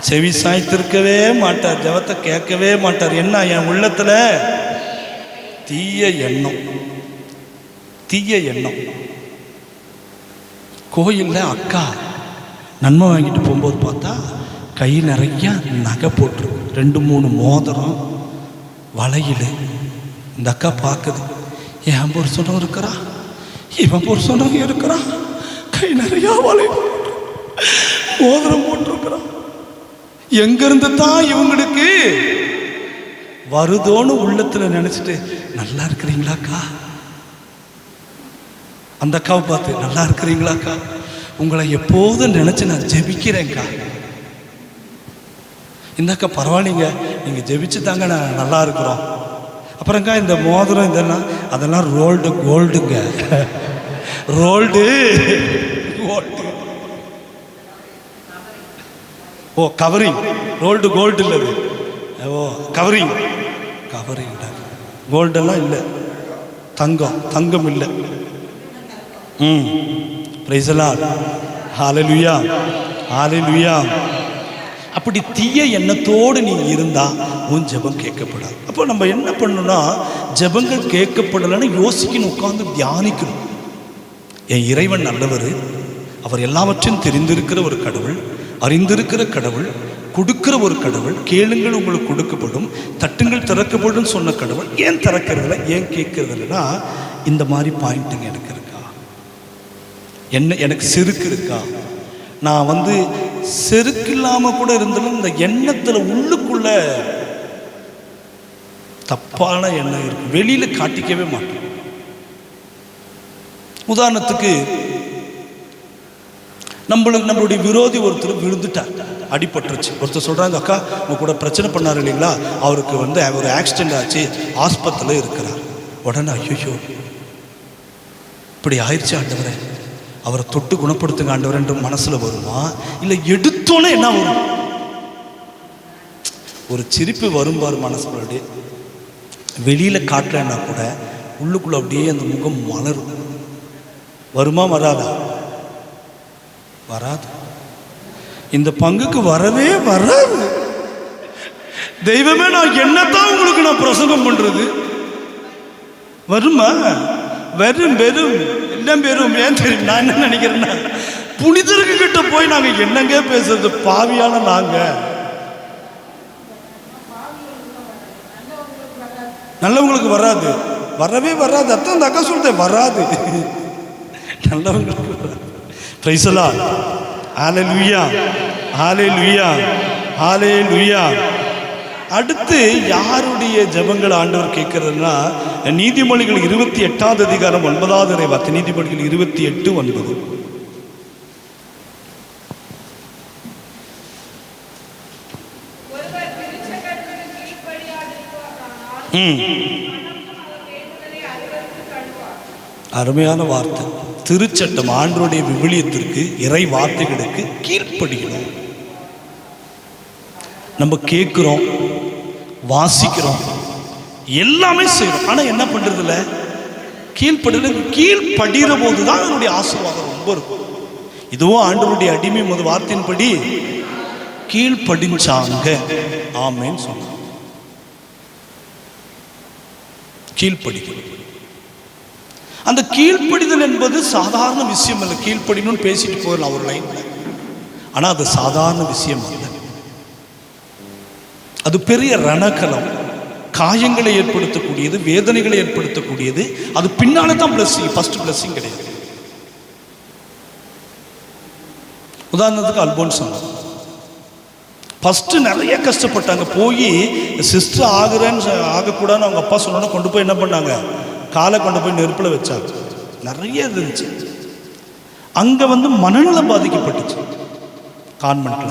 செவி சாய்த்திருக்கவே மாட்டார், ஜெபத்தை கேட்கவே மாட்டார். என்ன? என் உள்ளத்துல தீய எண்ணம், தீய எண்ணம். கோயிலில் அக்கா நன்மை வாங்கிட்டு போகும்போது பார்த்தா கை நிறைய நகை போட்டுருக்கு, 2-3 மோதிரம், வளையல். இந்த அக்கா பார்க்குது, என் புருஷனும் இருக்கிறா, இவன் புருஷனும் இருக்கிறா, கை நிறையா வளையல் மோதிரம் போட்டிருக்கிறான். எங்கிருந்து தான் இவங்களுக்கு வருதோன்னு உள்ளத்துல நினைச்சிட்டு, நல்லா இருக்கிறீங்களாக்கா? அந்த அக்காவை பார்த்து, நல்லா இருக்கிறீங்களாக்கா? உங்களை எப்போதும் நினைச்சு நான் ஜெபிக்கிறேன்க்கா. இந்த அக்கா, பரவாயில்லைங்க, நீங்க ஜெபிச்சு தாங்க நான் நல்லா இருக்கிறோம். அப்புறம்க்கா இந்த மோதிரம் இதெல்லாம், அதெல்லாம் ரோல்டு கோல்டுங்க, ரோல்டு கோல்டு. ஓ, கவரிங், ரோல்டு கோல்டு இல்லை, ஓ கவரிங், கவரிங். கோல்டெல்லாம் இல்லை, தங்கம் இல்லை. பிரைஸ் தி லார்ட், ஹல்லேலூயா, ஹல்லேலூயா. அப்படி தீய எண்ணத்தோடு நீ இருந்தா உன் ஜெபம் கேட்கப்படாது. அப்போ நம்ம என்ன பண்ணணும்னா, ஜெபங்கள் கேட்கப்படலைன்னு யோசிக்கணும், உட்கார்ந்து தியானிக்கணும். என் இறைவன் நல்லவர், அவர் எல்லாவற்றையும் தெரிந்திருக்கிற ஒரு கடவுள், அறிந்திருக்கிற கடவுள், கொடுக்கிற ஒரு கடவுள். கேளுங்கள் உங்களுக்கு கொடுக்கப்படும், தட்டுங்கள் திறக்கப்படும் சொன்ன கடவுள். ஏன் திறக்கிறதில்ல, ஏன் கேட்கறதில்லைன்னா, இந்த மாதிரி பாயிண்ட்டுங்க எனக்கு இருக்கா, எனக்கு செருக்கு இருக்கா? நான் செருக்கு இல்லாம கூட இருந்தாலும் இந்த எண்ணத்துல உள்ளுக்குள்ள தப்பான எண்ணம் இருக்கு, வெளியில காட்டிக்கவே மாட்டேன். உதாரணத்துக்கு நம்மளுடைய விரோதி ஒருத்தர் விழுந்துட்டார், அடிபட்டுருச்சு. ஒருத்தர் சொல்கிறாங்க, அக்கா உங்க கூட பிரச்சனை பண்ணார் இல்லைங்களா, அவருக்கு ஒரு ஆக்சிடென்ட் ஆச்சு, ஆஸ்பத்திரியில் இருக்கிறார். உடனே ஐயோ இப்படி ஆயிடுச்சு ஆண்டவரே, அவரை தொட்டு குணப்படுத்துங்க ஆண்டவரேன்ற மனசில் வருமா? இல்லை எடுத்தோன்னே என்ன வரும்? ஒரு சிரிப்பு வரும் பாரு மனசுல. வெளியில் காட்டலைன்னா கூட உள்ளுக்குள்ள அப்படியே அந்த முகம் மலரும். வருமா வராதா? வராது. இந்த பங்குக்கு வரவே வராது. தெய்வமே, நான் என்னத்தான் உங்களுக்கு நான் பிரசங்கம் பண்றது? வருமா? வெறும் என்ன பெரும். ஏன் தெரியும் நான் என்ன நினைக்கிறேன்னா, புனிதருக்கு கிட்ட போய் நாங்க என்னங்க பேசுறது? பாவியான நாங்க. நல்லவங்களுக்கு வராது, வரவே வராது. அதான் அந்த அக்கா சொல்ற வராது, நல்லவங்களுக்கு வராது. Praise the lord. Hallelujah, hallelujah, hallelujah. அடுத்து யாருடைய ஜெபங்கள் ஆண்டவர் கேட்கிறதுனா, நீதிமொழிகள் 28வது அதிகாரம் 9வது இறைவார்த்தை. நீதிமொழிகள் 28:9. அருமையான வார்த்தை. திருச்சட்டம், ஆண்டவருடைய விவிலியத்திற்கு, இறை வார்த்தைகளுக்கு கீழ்ப்படிக்கணும். நம்ம கேட்குறோம், வாசிக்கிறோம், எல்லாமே செய்யறோம். ஆனா என்ன பண்றது இல்ல? கீழ்ப்படுகிற போது தான் அதனுடைய ஆசீர்வாதம் ரொம்ப இருக்கும். இதுவும் ஆண்டவருடைய அடிமை வார்த்தையின்படி கீழ்ப்படிஞ்சாங்க. ஆமென் சொன்னாங்க. கீழ்ப்படிக்கணும். அந்த கீழ்ப்படிதல் என்பது சாதாரண விஷயம் அல்ல. கீழ்ப்படினும் பேசிட்டு போயிடலாம் ஒரு லைன்ல, ஆனா அது சாதாரண விஷயம் அல்ல. அது பெரிய ரணக்கலம், காயங்களை ஏற்படுத்தக்கூடியது, வேதனைகளை ஏற்படுத்தக்கூடியது. அது பின்னால தான் பிளஸிங், ஃபர்ஸ்ட் பிளஸிங் கிடையாது. உதாரணத்துக்கு அல்போன்ஸ் ஃபர்ஸ்ட் நிறைய கஷ்டப்பட்டாங்க. போய் சிஸ்டர் ஆகக்கூடாதுன்னு அவங்க அப்பா சொன்னோன்னா கொண்டு போய் என்ன பண்ணாங்க? காலை கொண்டு போய் நெருப்பில் வச்சாங்க. நிறைய இருந்துச்சு. அங்கே மனநல பாதிக்கப்பட்டுச்சு. கான்வென்ட்ல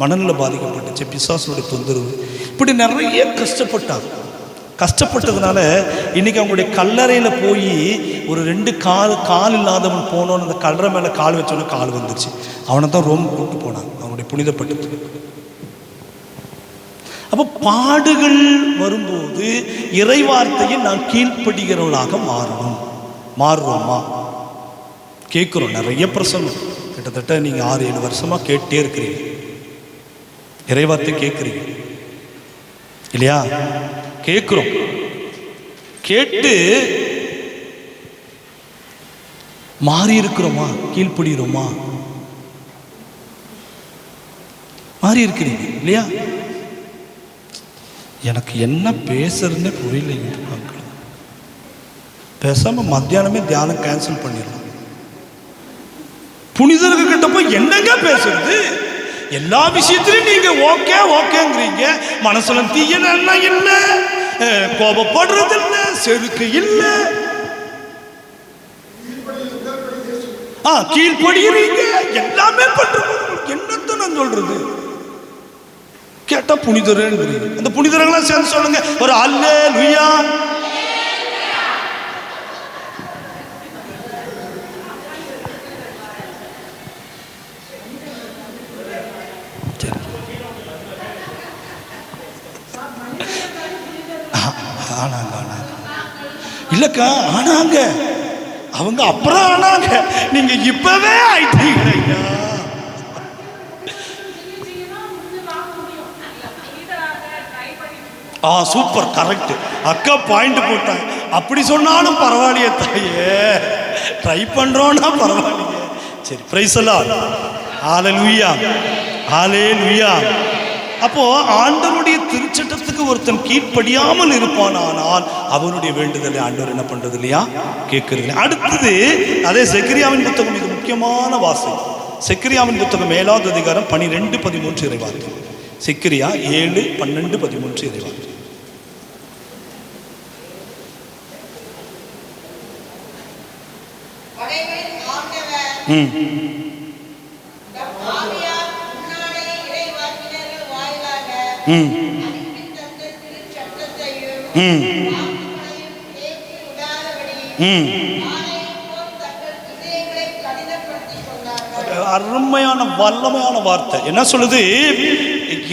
மனநல பாதிக்கப்பட்டுச்சு, பிசாசுடைய தொந்தரவு, இப்படி நிறைய கஷ்டப்பட்டாங்க. கஷ்டப்பட்டதுனால இன்னைக்கு அவங்களுடைய கல்லறையில் போய் ஒரு 2 கால் இல்லாதவன் போனோன்னு அந்த கல்லறை மேலே கால் வச்சோன்னு கால் வந்துருச்சு. அவனை தான் ரோம் கூப்பிட்டு போனாங்க, அவங்களுடைய புனிதப்பட்டது. அப்போ பாடுகள் வரும்போது இறைவார்த்தையை நான் கீழ்ப்படுகிறவர்களாக மாறுறோமா? கேட்குறோம். நிறைய பிரசங்கம் கிட்டத்தட்ட நீங்கள் 6-7 வருஷமாக கேட்டே இருக்கிறீங்க. இறைவார்த்தை கேட்குறீங்க இல்லையா? கேட்குறோம். கேட்டு மாறி இருக்கிறோமா? கீழ்ப்படுகிறோமா? மாறி இருக்கிறீங்க இல்லையா? எனக்கு என்ன பேசுறதுன்னு புரியலைங்க. பேசாம மத்தியானமே தியானம் கேன்சல் பண்ணிடலாம். புனிதர்கள் கிட்ட போய் என்னங்க பேசுறது? எல்லா விஷயத்திலும் நீங்க ஓகேங்கிறீங்க. மனசுல தீய எண்ணம் இல்ல, கோபப்படுறது இல்ல, செருக்கு இல்ல, கீழ்படுகிறீங்க, எல்லாமே பண்றது. என்னத்தை நான் சொல்றது? கேட்டா புனிதரேங்கிறீங்க. அந்த புனிதரெல்லாம் சேர்ந்து சொல்லுங்க ஒரு அல்லேலூயா. இல்லக்கா ஆனாங்க, அவங்க அப்புறம் ஆனாங்க, நீங்க இப்பவே ஆயிட்டீங்க. Super, correct. அக்கா பாயிண்ட் போட்டாங்க. அப்படி சொன்னாலும் பரவாயில்லையே தாயே, ட்ரை பண்றோம்னா பரவாயில்லையே. சரி, price the lord. Hallelujah, hallelujah. அப்போ ஆண்டவருடைய திருச்சட்டத்துக்கு ஒருத்தன் கீழ்ப்படியாமல் இருப்பானால் அவனுடைய வேண்டுதலை ஆண்டவர் என்ன பண்றது இல்லையா? கேட்கறது. அடுத்தது அதே செக்கரியாவின் புத்தகம், இது முக்கியமான வாசகம். செக்கரியாவின் புத்தகம் 7வது அதிகாரம் 12-13 இறைவார்த்தை. செக்கரியா 7:12-13 இறைவார்த்தை. ம் ம் ம் அருமையான வல்லமையான வார்த்தை. என்ன சொல்லுது?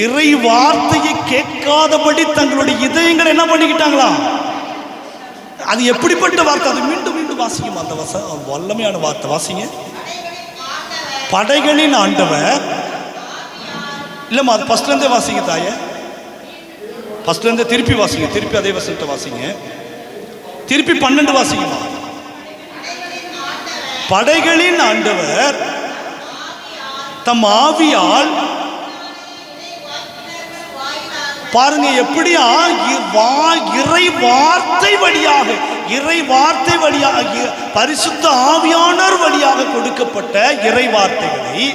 இறை வார்த்தையை கேட்காதபடி தங்களுடைய இதயங்களை என்ன பண்ணிக்கிட்டாங்களா? அது எப்படிப்பட்ட வார்த்தை? அது மீண்டும் மீண்டும் வாசிக்கும் அந்த வல்லமையான வார்த்தை. வாசிங்க. படைகளின் ஆண்டவர். இல்லம்மா, அது ஃபர்ஸ்ட்ல இருந்தே வாசிங்க தாயே. ஃபர்ஸ்ட்ல இருந்தே திருப்பி வாசிங்க. திருப்பி அதே வசனத்தை வாசிங்க. திருப்பி 12 வாசிங்கம்மா. படைகளின் ஆண்டவர் தம் ஆவியால், பாருங்க எப்படியா, இறை வார்த்தை வழியாக, இறை வார்த்தை வழியாக, பரிசுத்த ஆவியானவர் வழியாக கொடுக்கப்பட்ட இறை வார்த்தைகளை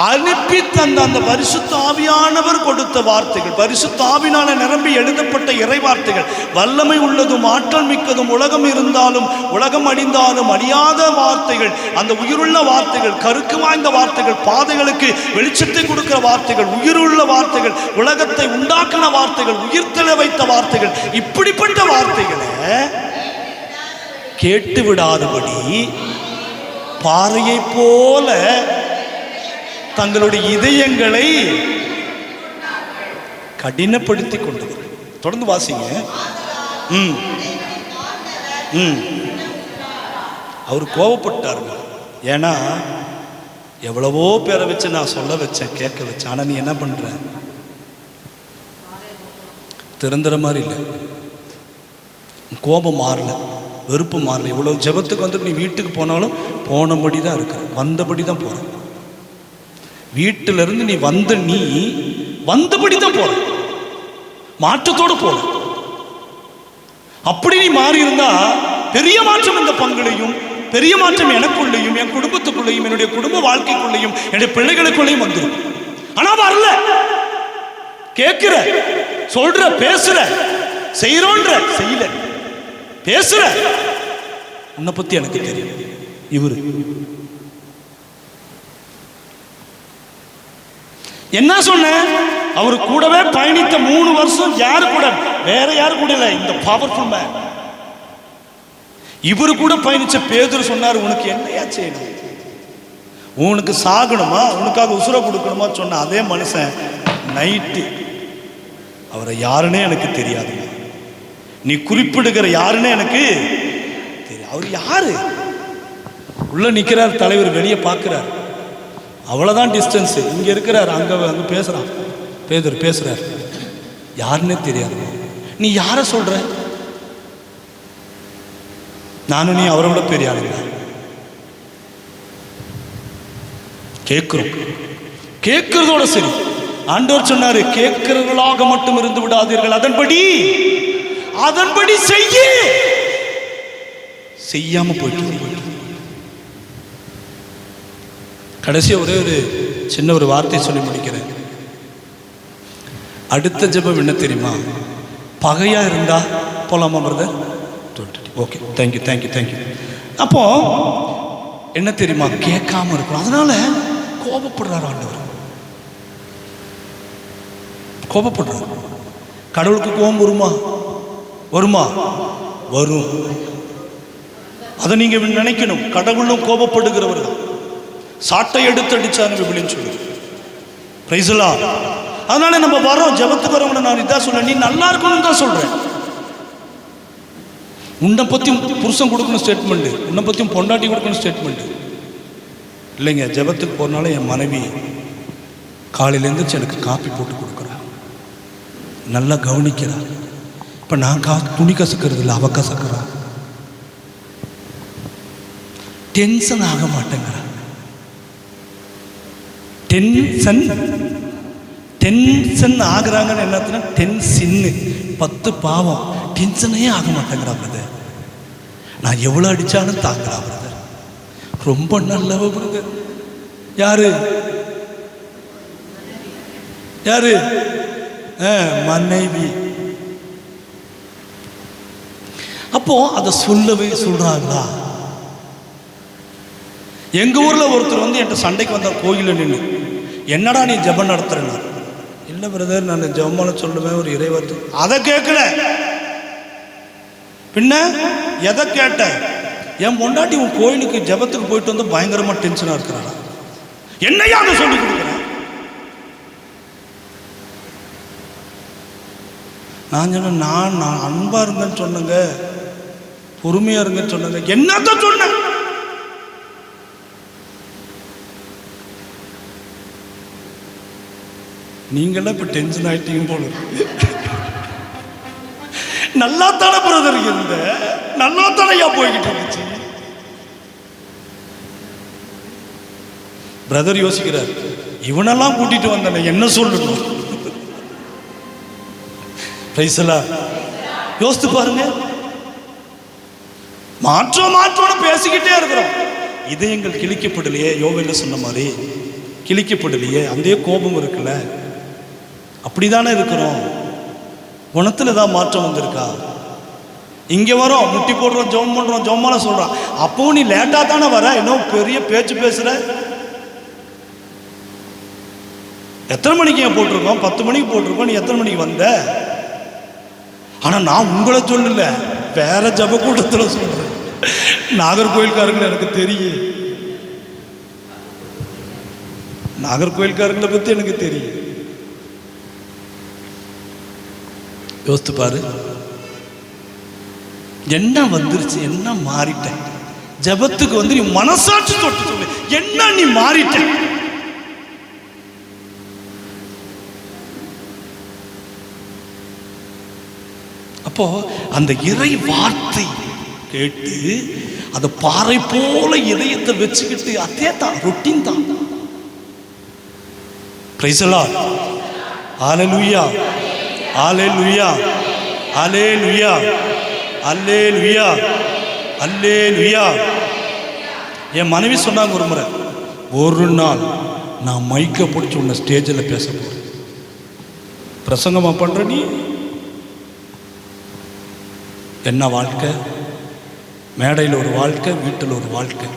அனுப்பி தந்த அந்த பரிசுத்த ஆவியானவர் கொடுத்த வார்த்தைகள், பரிசுத்த ஆவினால நிரம்பி எழுதப்பட்ட இறை வார்த்தைகள், வல்லமை உள்ளதும் ஆற்றல் மிக்கதும், உலகம் இருந்தாலும் உலகம் அழிந்தாலும் அழியாத வார்த்தைகள், அந்த உயிருள்ள வார்த்தைகள், கருக்கு வாய்ந்த வார்த்தைகள், பாதைகளுக்கு வெளிச்சத்தை கொடுக்கிற வார்த்தைகள், உயிருள்ள வார்த்தைகள், உலகத்தை உண்டாக்கின வார்த்தைகள், உயிர்த்தெழ வைத்த வார்த்தைகள், இப்படிப்பட்ட வார்த்தைகளை கேட்டு விடாதபடி பாறையை போல தங்களுடைய இதயங்களை கடினப்படுத்தி கொண்டவர். தொடர்ந்து வாசிங்க. அவர் கோபப்பட்டாருங்க. ஏன்னா எவ்வளவோ பேரை வச்சு நான் சொல்ல வச்சேன், கேட்க வச்சேன். ஆனா நீ என்ன பண்ற? திறந்துற மாதிரி இல்லை. கோபம் மாறல, வெறுப்பு மாறல. இவ்வளவு ஜெபத்துக்கு வந்துட்டு நீ வீட்டுக்கு போனாலும் போனபடி தான் இருக்க, வந்தபடி தான் போற. வீட்டிலிருந்து நீ வந்தபடி தான் போற, மாற்றத்தோடு போற. அப்படி நீ மாறி இருந்தா பெரிய மாற்றம் இந்த பங்குலையும், பெரிய மாற்றம் எனக்குள்ளேயும், என் குடும்பத்துக்குள்ளேயும், என்னுடைய குடும்ப வாழ்க்கைக்குள்ளேயும், என்னுடைய பிள்ளைகளுக்குள்ளேயும் வந்துடும். ஆனா வரல. கேட்கிற, சொல்ற, பேசுற, செய்யறோன்ற, செய்யல, பேசுற. உன்னை பத்தி எனக்கு தெரியும். இவரு என்ன சொன்ன? அவரு கூடவே பயணித்த 3 வருஷம் யாரு கூட? வேற யாரு கூட இல்ல, இந்த பவர்ஃபுல் மேன். இவரு கூட பயணிச்ச பேதுரு சொன்னார், உனக்கு என்னையா செய்யணும்? உனக்கு சாகணுமா, உனக்காக உசுர கொடுக்கணுமா சொன்ன அதே மனுஷன் நைட்டு, அவரை யாருன்னே எனக்கு தெரியாது, நீ குறிப்பிடுகிற யாருன்னே எனக்கு தெரியும். அவர் யாரு? உள்ள நிக்கிறார் தலைவர், வெளியே பார்க்கிறார், அவ்வளவுதான் டிஸ்டன்ஸ். இங்க இருக்கிறார், அங்க பேசுறான், பேதுரு பேசுறார், யாருன்னே தெரியாது. நீ யார சொல்ற? நானும் நீ அவரை விட பெரிய ஆளுங்க. கேட்கிறோம், கேட்கிறதோட சரி. ஆண்டவர் சொன்னாரு, கேட்கிறவர்களாக மட்டும் இருந்து விடாதீர்கள், அதன்படி செய்யாம போயிட்டு. கடைசியா ஒரே ஒரு சின்ன ஒரு வார்த்தை சொல்லி முடிக்கிறேன். அடுத்த ஜெபம் என்ன தெரியுமா? பகையா இருந்தா போலாமா brother? Okay, thank you thank you thank you. அப்போ என்ன தெரியுமா? கேட்காம இருக்கிறோம், அதனால கோபப்படுறாரு ஆண்டவர். கோபப்படுறாரு. கடவுளுக்கு கோபம் வருமா? வரும். அதை நீங்க நினைக்கணும். கடவுளும் கோபப்படுகிறவர் தான். சாட்டை எடுத்து அடிச்சாரு விபிலின்னு சொல்லுது. Praise the Lord. அதனால நம்ம வரோம், ஜெபத்துக்கு வரவங்க நான் இதான் சொல்றேன், நீ நல்லா இருக்கணும்னு தான் சொல்றேன். உன்னை பத்தியும் புருஷன் கொடுக்கணும் ஸ்டேட்மெண்ட், உன்னை பத்தியும் பொண்டாட்டி கொடுக்கணும் ஸ்டேட்மெண்ட் இல்லைங்க. ஜெபத்துக்கு போறனால என் மனைவி காலையில எழுந்திரிச்சு எனக்கு காப்பி போட்டு கொடுக்குறா, நல்லா கவனிக்கிறா. இப்ப நான் துணி கசக்கிறது இல்லை, அவ கசக்குறா. டென்ஷன் ஆக மாட்டேங்கிறா. டென்ஷன் ஆகுறாங்கன்னு என்னத்துனா டென்ஷன்னு 10 பாவம். டென்ஷனே ஆக மாட்டேங்கிறா பிரதர். நான் எவ்வளோ அடிச்சாலும் தாங்குறா பிரதர். ரொம்ப நல்லவ பிரதர். யாரு? மனைவி. அப்போ அதை சொல்றாங்களா? எங்க ஊர்ல ஒருத்தர் என்கிட்ட சண்டைக்கு வந்தார் கோயிலில் நின்று. என்னடா நீ ஜெபம் நடத்துறேன்னா, இல்லை பிரதர் நான் ஜெபமால சொல்லுவேன் ஒரு இறைவார்த்தை. அதை கேட்கல, பின்ன எதை கேட்ட? என் பொண்டாட்டி உன் கோயிலுக்கு ஜெபத்துக்கு போயிட்டு வந்து பயங்கரமா டென்ஷனா இருக்கிறானா, என்னையா அதை சொல்லி கொடுக்குறேன்? நான் சொன்னேன், நான் அன்பா இருங்கன்னு சொன்னேங்க, பொறுமையா இருங்கன்னு சொன்னேங்க. என்னத்த சொன்ன? நீங்களாம் இப்ப டென்ஷன் ஆயிட்டீங்க போல. நல்லா தானே பிரதர் இருந்த, நல்லா தானையா போய்கிட்டு இருந்துச்சு. பிரதர் யோசிக்கிறார், இவனெல்லாம் கூட்டிட்டு வந்தன என்ன சொல்லணும்? யோசித்து பாருங்க. மாற்றம்னு பேசிக்கிட்டே இருக்கிறோம். இதயங்கள் கிழிக்கப்படலையே, யோவேல சொன்ன மாதிரி கிழிக்கப்படலையே, அந்த கோபம் இருக்குல்ல, அப்படிதானே இருக்கிறோம். குணத்துல ஏதாவது மாற்றம் வந்திருக்கா? இங்க வரோம், முட்டி போடுறோம், ஜெபம் பண்றோம், ஜெபமால சொல்றோம். அப்போ நீ லேட்டா தானே வர, என்ன பெரிய பேச்சு பேசுற? எத்தனை மணிக்கு போட்டிருக்கோம்? 10 மணிக்கு போட்டிருக்கோம். நீ எத்தனை மணிக்கு வந்த? ஆனா நான் உங்களை சொல்லல, வேற ஜப கூட்டத்துல சொல்றேன். நாகர்கோயில்காரங்களை எனக்கு தெரியும், நாகர்கோயில்காரங்களை பத்தி எனக்கு தெரியும். யோசித்து பாரு, என்ன வந்துருச்சு, என்ன மாறிட்டேன்? ஜபத்துக்கு வந்து நீ மனசாட்சி தொட்டு சொல்லு, என்ன நீ மாறிட்ட? அப்போ அந்த இறை வார்த்தை கேட்டு அந்த பாறை போல இதயத்தை வச்சுக்கிட்டு, அதே தான் ரொட்டீன் தான். Price the lord, hallelujah, hallelujah, hallelujah, hallelujah, ஹalleluya. என் மனைவி சொன்னாங்க ஒரு முறை, ஒரு நாள் நான் மைக்க பிடிச்சி உன்னை ஸ்டேஜில் பேச போறேன், பிரசங்கமா பண்ற நீ. என்ன வாழ்க்கை? மேடையில் ஒரு வாழ்க்கை, வீட்டில் ஒரு வாழ்க்கை.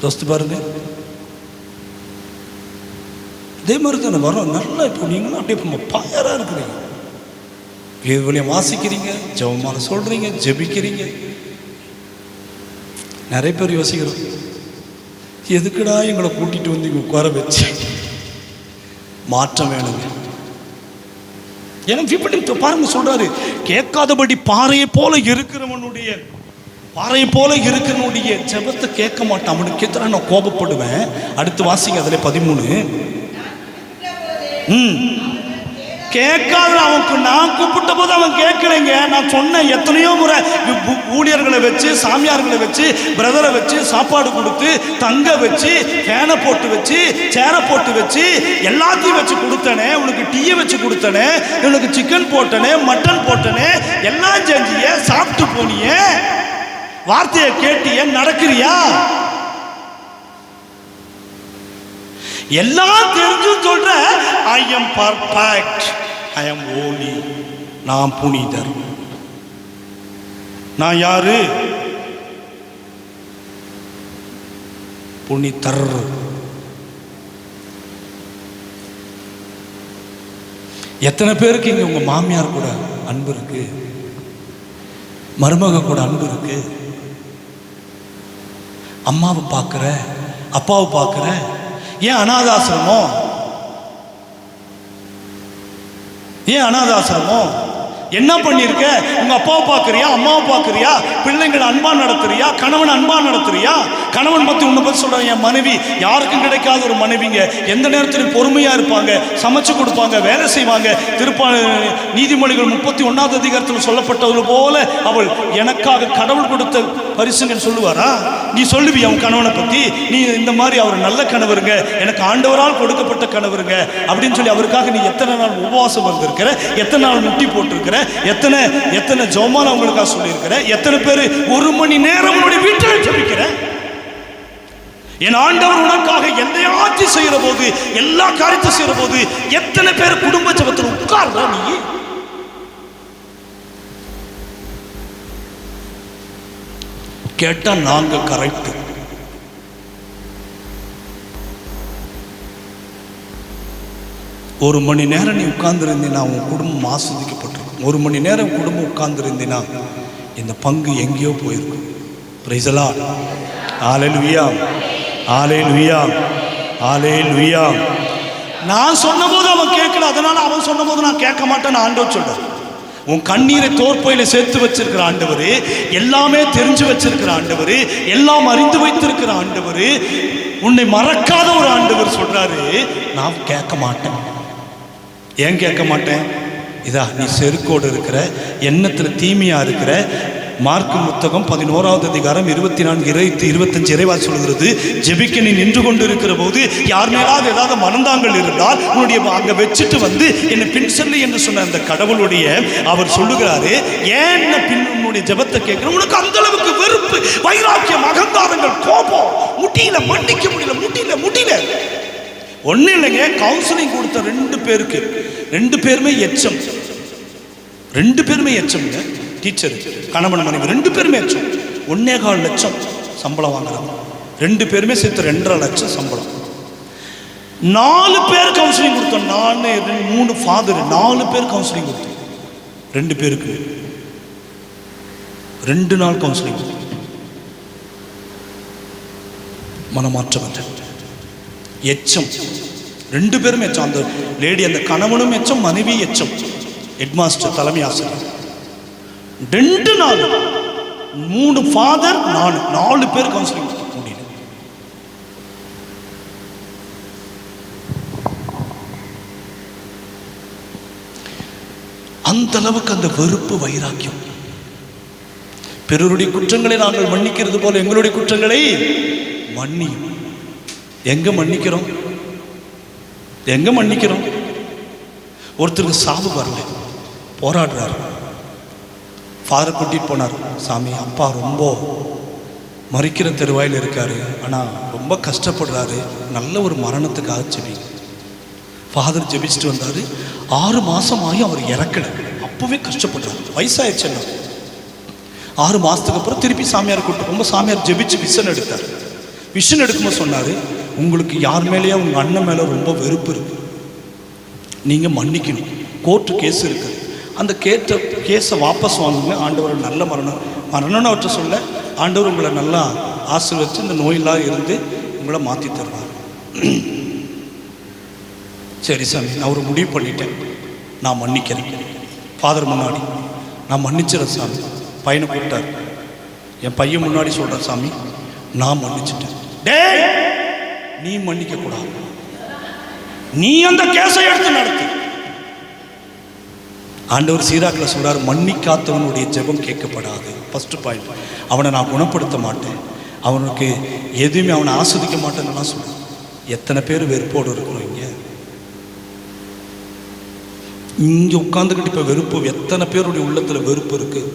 யோசித்து பாருங்க. இதே மாதிரி தானே வரும். நல்லா இப்போ நீங்களும் அப்படியே பயரா இருக்கிறீங்க, இதுவழியும் வாசிக்கிறீங்க, ஜெபமால சொல்றீங்க, ஜெபிக்கிறீங்க. நிறைய பேர் யோசிக்கிறோம், எதுக்குடா எங்களை கூட்டிட்டு வந்து இங்க உட்கார வச்சு? மாற்றம் வேணுங்க. ஏன்னா பாருங்க சொல்றாரு, கேட்காதபடி பாறையை போல இருக்கிறவனுடைய ஜெபத்தை கேட்க மாட்டான். அவனுக்கு எதிராக நான் கோபப்படுவேன். அடுத்து வாசிங்க, அதுல 13. கேட்காத அவனுக்கு நான் கூப்பிட்ட போது அவன் கேட்கலைங்க. நான் சொன்னேன் எத்தனையோ முறை, ஊழியர்களை வச்சு, சாமியார்களை வச்சு, பிரதரை வச்சு, சாப்பாடு கொடுத்து, தங்க வச்சு, ஃபேனை போட்டு வச்சு, சேரை போட்டு வச்சு, எல்லாத்தையும் வச்சு கொடுத்தனே. உனக்கு டீயை வச்சு கொடுத்தனே, உனக்கு சிக்கன் போட்டனே, மட்டன் போட்டனே, எல்லாம் செஞ்சிய, சாப்பிட்டு போனிய, வார்த்தையை கேட்டிய, நடக்கிறியா? எல்லாம் தெரிஞ்சு சொல்ற, I am perfect, I am Holi, நான் புனிதர். நான் யாரு? புனிதர். எத்தனை பேருக்கு இங்க உங்க மாமியார் கூட அன்பு இருக்கு, மருமக கூட அன்பு இருக்கு? அம்மாவை பார்க்கிற, அப்பாவை பார்க்கிற. ஏன் அனாதாசிரமம்? ஏன் அனாதாசிரமம்? என்ன பண்ணிருக்க? உங்க அப்பாவை பார்க்கறியா, அம்மாவை பார்க்கறியா, பிள்ளைங்களை அன்பா நடத்துறியா, கணவன் அன்பா நடத்துறியா? கணவன் பத்தி உன்னை பத்தி சொல்றேன், என் மனைவி யாருக்கும் கிடைக்காத ஒரு மனைவிங்க. எந்த நேரத்திலும் பொறுமையா இருப்பாங்க, சமைச்சு கொடுப்பாங்க, வேலை செய்வாங்க. நீதிமொழிகள் 31ஆவது அதிகாரத்தில் சொல்லப்பட்டது போல அவள் எனக்காக கடவுள் கொடுத்த பரிசுங்கன்னு சொல்லுவாரா? நீ சொல்லுவியா உன் கணவனை பத்தி? நீ இந்த மாதிரி அவர் நல்ல கணவருங்க, எனக்கு ஆண்டவரால் கொடுக்கப்பட்ட கணவருங்க அப்படின்னு சொல்லி அவருக்காக நீ எத்தனை நாள் உபவாசம் வந்திருக்கிற, எத்தனை நாள் முட்டி போட்டிருக்கிற, எத்தனை ஜெபமால அவங்களுக்காக சொல்லியிருக்கிற, எத்தனை பேர் 1 மணி நேரம் உன்னுடைய வீட்டில் ஜெபிக்கிற? என் ஆண்டவர் உனக்காக எதையாச்சும் செய்யற போது, எல்லா காரியத்தை செய்யற போது எத்தனை பேர் குடும்ப ஜெபத்தில் உட்கார்ற? நீ கேட்டா நாங்க கரெக்ட், 1 மணி நேரம் நீ உட்கார்ந்துருந்தீன்னா உன் குடும்பம் ஆஸ்வதிக்கப்பட்டிருக்கும். 1 மணி நேரம் குடும்பம் உட்கார்ந்துருந்தீன்னா இந்த பங்கு எங்கேயோ போயிருக்கும். Praise the lord. Hallelujah, hallelujah, hallelujah. நான் சொன்னபோது அவன் கேட்கல, அதனால அவன் சொன்னபோது நான் கேட்க மாட்டேன்னு ஆண்டவர் சொல்றார். உன் கண்ணீரை தோற்பையில சேர்த்து வச்சிருக்கிற ஆண்டவர், எல்லாமே தெரிஞ்சு வச்சிருக்கிற ஆண்டவர், எல்லாம் அறிந்து வைத்திருக்கிற ஆண்டவர், உன்னை மறக்காத ஒரு ஆண்டவர் சொல்றாரு, நான் கேட்க மாட்டேன். ஏன் கேட்க மாட்டேன்? இதா நீ செருக்கோடு இருக்கிற, எண்ணத்தில் தீமையா இருக்கிற. மார்க்கு புத்தகம் 11வது அதிகாரம் 24-25 இறைவாசி சொல்கிறது, ஜெபிக்க நீ நின்று கொண்டு இருக்கிற போது யார் மேலாவது ஏதாவது மனந்தாங்கள் இருந்தால் உன்னுடைய அங்க வச்சுட்டு வந்து என்னை பின் செல்லு என்று சொன்ன அந்த கடவுளுடைய அவர் சொல்லுகிறாரு, ஏன் பின் உன்னுடைய ஜெபத்தை கேட்கிற, உனக்கு அந்த அளவுக்கு வெறுப்பு, வைராக்கியம், அகங்காரங்கள், கோபம், முடியல, மன்னிக்க முடியல, முடியல. ஒன்றும் இல்லைங்க. கவுன்சிலிங் கொடுத்த 2 பேருக்கு 2 பேருமே எச்சம். 2 பேருமே எச்சம்ங்க. டீச்சர், கணவன் மனைவி 2 பேருமே எச்சம். 1.25 லட்சம் சம்பளம் வாங்குறாங்க. 2 பேருமே சேர்த்து 2.5 லட்சம் சம்பளம். 4 பேர் கவுன்சிலிங் கொடுத்தோம். 3 ஃபாதர், 4 பேர் கவுன்சிலிங் கொடுத்தோம். 2 பேருக்கு 2 நாள் கவுன்சிலிங் கொடுத்தோம். மனமாற்றம் எச்சம். 2 பேரும் எச்சம். அந்த லேடி, அந்த கணவனும் எச்சம், மனைவி எச்சம். ஹெட்மாஸ்டர், தலைமை ஆசிரியர். 2 நாள் 3 ஃபாதர், 4 பேர் கவுன்சிலிங் முடியல. அந்த அளவுக்கு அந்த வெறுப்பு, வைராக்கியம். பிறருடைய குற்றங்களை நாங்கள் மன்னிக்கிறது போல எங்களுடைய குற்றங்களை மன்னியும். எங்க மன்னிக்கிறோம்? ஒருத்தருக்கு சாவு வரல, போராடுறாரு. ஃபாதர் கூட்டிட்டு போனார். சாமி, அப்பா ரொம்ப மறிக்கிற தெருவாயில் இருக்காரு, ஆனால் ரொம்ப கஷ்டப்படுறாரு, நல்ல ஒரு மரணத்துக்காக ஜெபி. ஃபாதர் ஜெபிச்சுட்டு வந்தார். 6 மாதம் ஆகி அவர் இறக்கல. அப்போவே கஷ்டப்படுறாரு, வயசாயிடுச்சுன்னா. 6 மாதத்துக்கு அப்புறம் திருப்பி சாமியார் கூப்பிட்டு போகும்போது சாமியார் ஜெபிச்சு விஷன் எடுத்தார். விஷன் எடுக்கும்போது சொன்னார், உங்களுக்கு யார் மேலேயே உங்கள் அண்ணன் மேலே ரொம்ப வெறுப்பு இருக்குது, நீங்கள் மன்னிக்கணும். கோர்ட்டு கேஸ் இருக்குது, அந்த கேஸை வாபஸ் வாங்குங்க. ஆண்டவர் நல்ல மரணம்னு அவற்றை சொல்ல, ஆண்டவர் உங்களை நல்லா ஆசீர்வதித்து இந்த நோயெல்லாம் இருந்து உங்களை மாற்றி தருவார். சரி சாமி, நான் ஒரு முடிவு பண்ணிட்டேன், நான் மன்னிக்கிறேன். ஃபாதர் முன்னாடி நான் மன்னிச்சிடறேன் சாமி. பையனை கூப்பிட்டார். என் பையன் முன்னாடி சொல்கிறேன், சாமி நான் மன்னிச்சிட்டேன். டேய், நீ மன்னிக்க கூடாது, நீ அந்த கேஸை எடுத்து நடத்து. ஆண்டவர் சீராக்கில் சொல்றார், மன்னிக்காதவனுடைய ஜெபம் கேட்கப்படாது. ஃபர்ஸ்ட் பாயிண்ட், அவனை நான் குணப்படுத்த மாட்டேன், அவனுக்கு எதுவுமே அவனை ஆஸ்வதிக்க மாட்டேன்னு சொல்றேன். எத்தனை பேர் வெறுப்போடு இருக்கிறோம் இங்கே உட்காந்துக்கிட்டு? இப்போ வெறுப்பு எத்தனை பேருடைய உள்ளத்தில் வெறுப்பு இருக்குது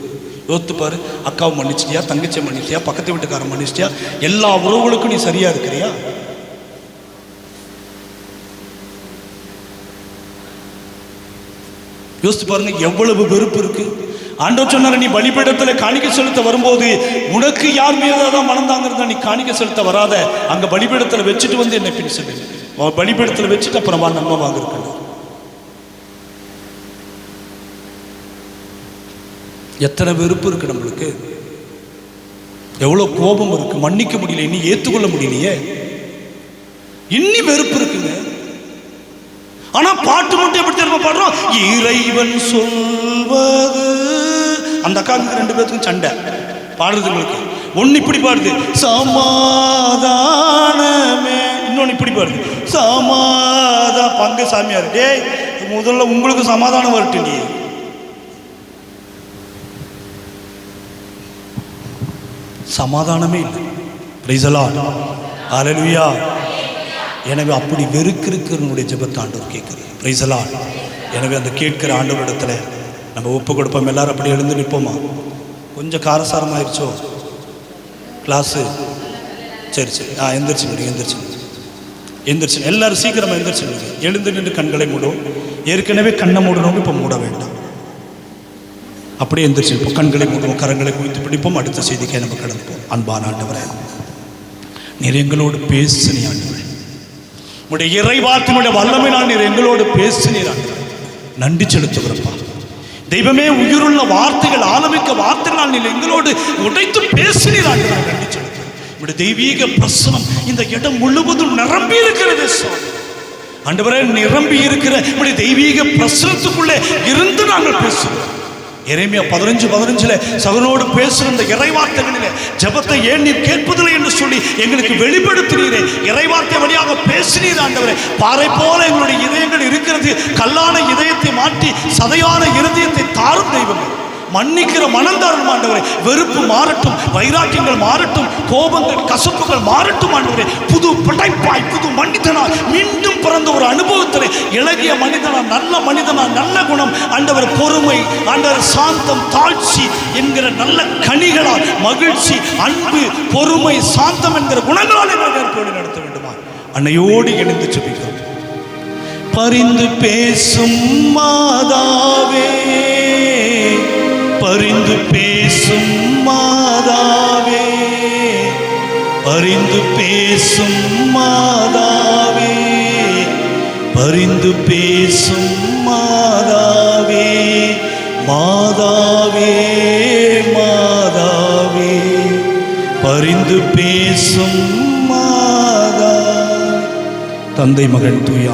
யோசித்து பாரு. அக்காவை மன்னிச்சிட்டியா, தங்கச்சியை மன்னிச்சிட்டியா, பக்கத்து வீட்டுக்காரன் மன்னிச்சிட்டியா, எல்லா உறவுகளுக்கும் நீ சரியா இருக்கிறியா? யோசித்து பாருங்க, எவ்வளவு வெறுப்பு இருக்கு. ஆண்டவர் சொன்னார், நீ பலிபீடத்தில் காணிக்கை செலுத்த வரும்போது உனக்கு யார் மீதான் மனந்தாங்க நீ காணிக்கை செலுத்த வராத, அங்க பலிபீடத்தில் வச்சுட்டு வந்து என்னை பின் செல்லு. பலிபீடத்தில் வச்சுட்டு அப்புறம் வா, நன்மை வாங்கிருக்க. எத்தனை வெறுப்பு இருக்கு நம்மளுக்கு, எவ்வளவு கோபம் இருக்கு, மன்னிக்க முடியல, இனி ஏற்றுக்கொள்ள முடியலையே, இன்னி வெறுப்பு இருக்குங்க. ஆனா பாட்டு மட்டும் எப்படி திரும்ப பாடுறோம், இறைவன் சொல்வது. அந்த அக்காவுக்கு 2 பேருக்கும் சண்டை பாடுறதுங்களுக்கு. ஒன்னு இப்படி பாடுது, சமாதானமே, இன்னொன்னு இப்படி பாடுது, பங்கு சாமியார். டேய், முதல்ல உங்களுக்கு சமாதானம் வரட்டு, நீ சமாதானமே இல்லை. பிரைஸ் தி லார்ட், ஹல்லேலூயா. எனவே அப்படி வெறுக்கிறவனுடைய ஜெபத்தை ஆண்டவர் கேட்கிறார். Price the Lord. எனவே அந்த கேட்கிற ஆண்டவரிடத்துல நம்ம ஒப்பு கொடுப்போம். எல்லாரும் அப்படி எழுந்து நிற்போமா? கொஞ்சம் காரசாரமாயிருச்சோ கிளாஸு? சரி எந்திரிச்சு எல்லாரும் சீக்கிரமா எந்திரிச்சு எழுந்து நின்று கண்களை மூடும். ஏற்கனவே கண்ணை மூடணும், இப்போ மூட வேண்டாம். அப்படியே எந்திரிச்சிருப்போம், கண்களை மூடுவோம், கரங்களை குவித்து பிடிப்போம். அடுத்த செய்திக்கே நம்ம கடப்போம். அன்பான ஆண்டவரே, நீர் எங்களோடு பேசுனி ஆண்டவரே, உடைய இறைவார்த்தையினுடைய வல்லமையினால் நீர் எங்களோடு பேசினீர். நன்றி செலுத்துகிறப்பா. தெய்வமே, உயிருள்ள வார்த்தைகள், ஆலமிக்க வார்த்தைகளால் நீர் எங்களோடு உடைத்து பேசினீர். நன்றி செலுத்துகிறோம். உடைய தெய்வீக பிரசனம் இந்த இடம் முழுவதும் நிரம்பி இருக்கிறது ஆண்டவரே. நிரம்பி இருக்கிற உடைய தெய்வீக பிரசனத்துக்குள்ளே இருந்து நாங்கள் பேசுகிறோம். எரேமியா 15:15 சகனோடு பேசுகிற இந்த இறைவார்த்தைகளிலே ஜெபத்தை ஏன் நீர் கேட்பதில்லை என்று சொல்லி எங்களுக்கு வெளிப்படுத்தினீரே. இறைவார்த்தை வழியாக பேசினீர் ஆண்டவரே. பாறை போல எங்களுடைய இதயங்கள் இருக்கிறது. கல்லான இதயத்தை மாற்றி சதையான இருதயத்தை தாரும் தெய்வமே. மன்னிக்கிற மனந்தாரும் ஆண்டவரே. வெறுப்பு மாறட்டும், வைராக்கியங்கள் மாறட்டும், கோபங்கள் கசப்புகள் மாறட்டும் ஆண்டவரே. புது படைப்பாய், புது மனிதனாய் மீண்டும் பிறந்த ஒரு அனுபவத்தில் இளகிய மனிதனா, நல்ல மனிதனா, நல்ல குணம் ஆண்டவர், பொறுமை ஆண்டவர், சாந்தம், தாழ்ச்சி என்கிற நல்ல கனிகளால் மகிழ்ச்சி, அன்பு, பொறுமை, சாந்தம் என்கிற குணங்களால் எங்களை நடத்த வேண்டுமா? அன்னையோடு இணைந்து ஜெபிக்கிறோம். பரிந்து பேசும் மாதாவே, பரிந்து பேசும் மாதாவே, பரிந்து பேசும் மாதாவே, பரிந்து பேசும் மாதாவே, மாதாவே, மாதாவே, பரிந்து பேசும் மாதாவே. தந்தை, மகன், தூய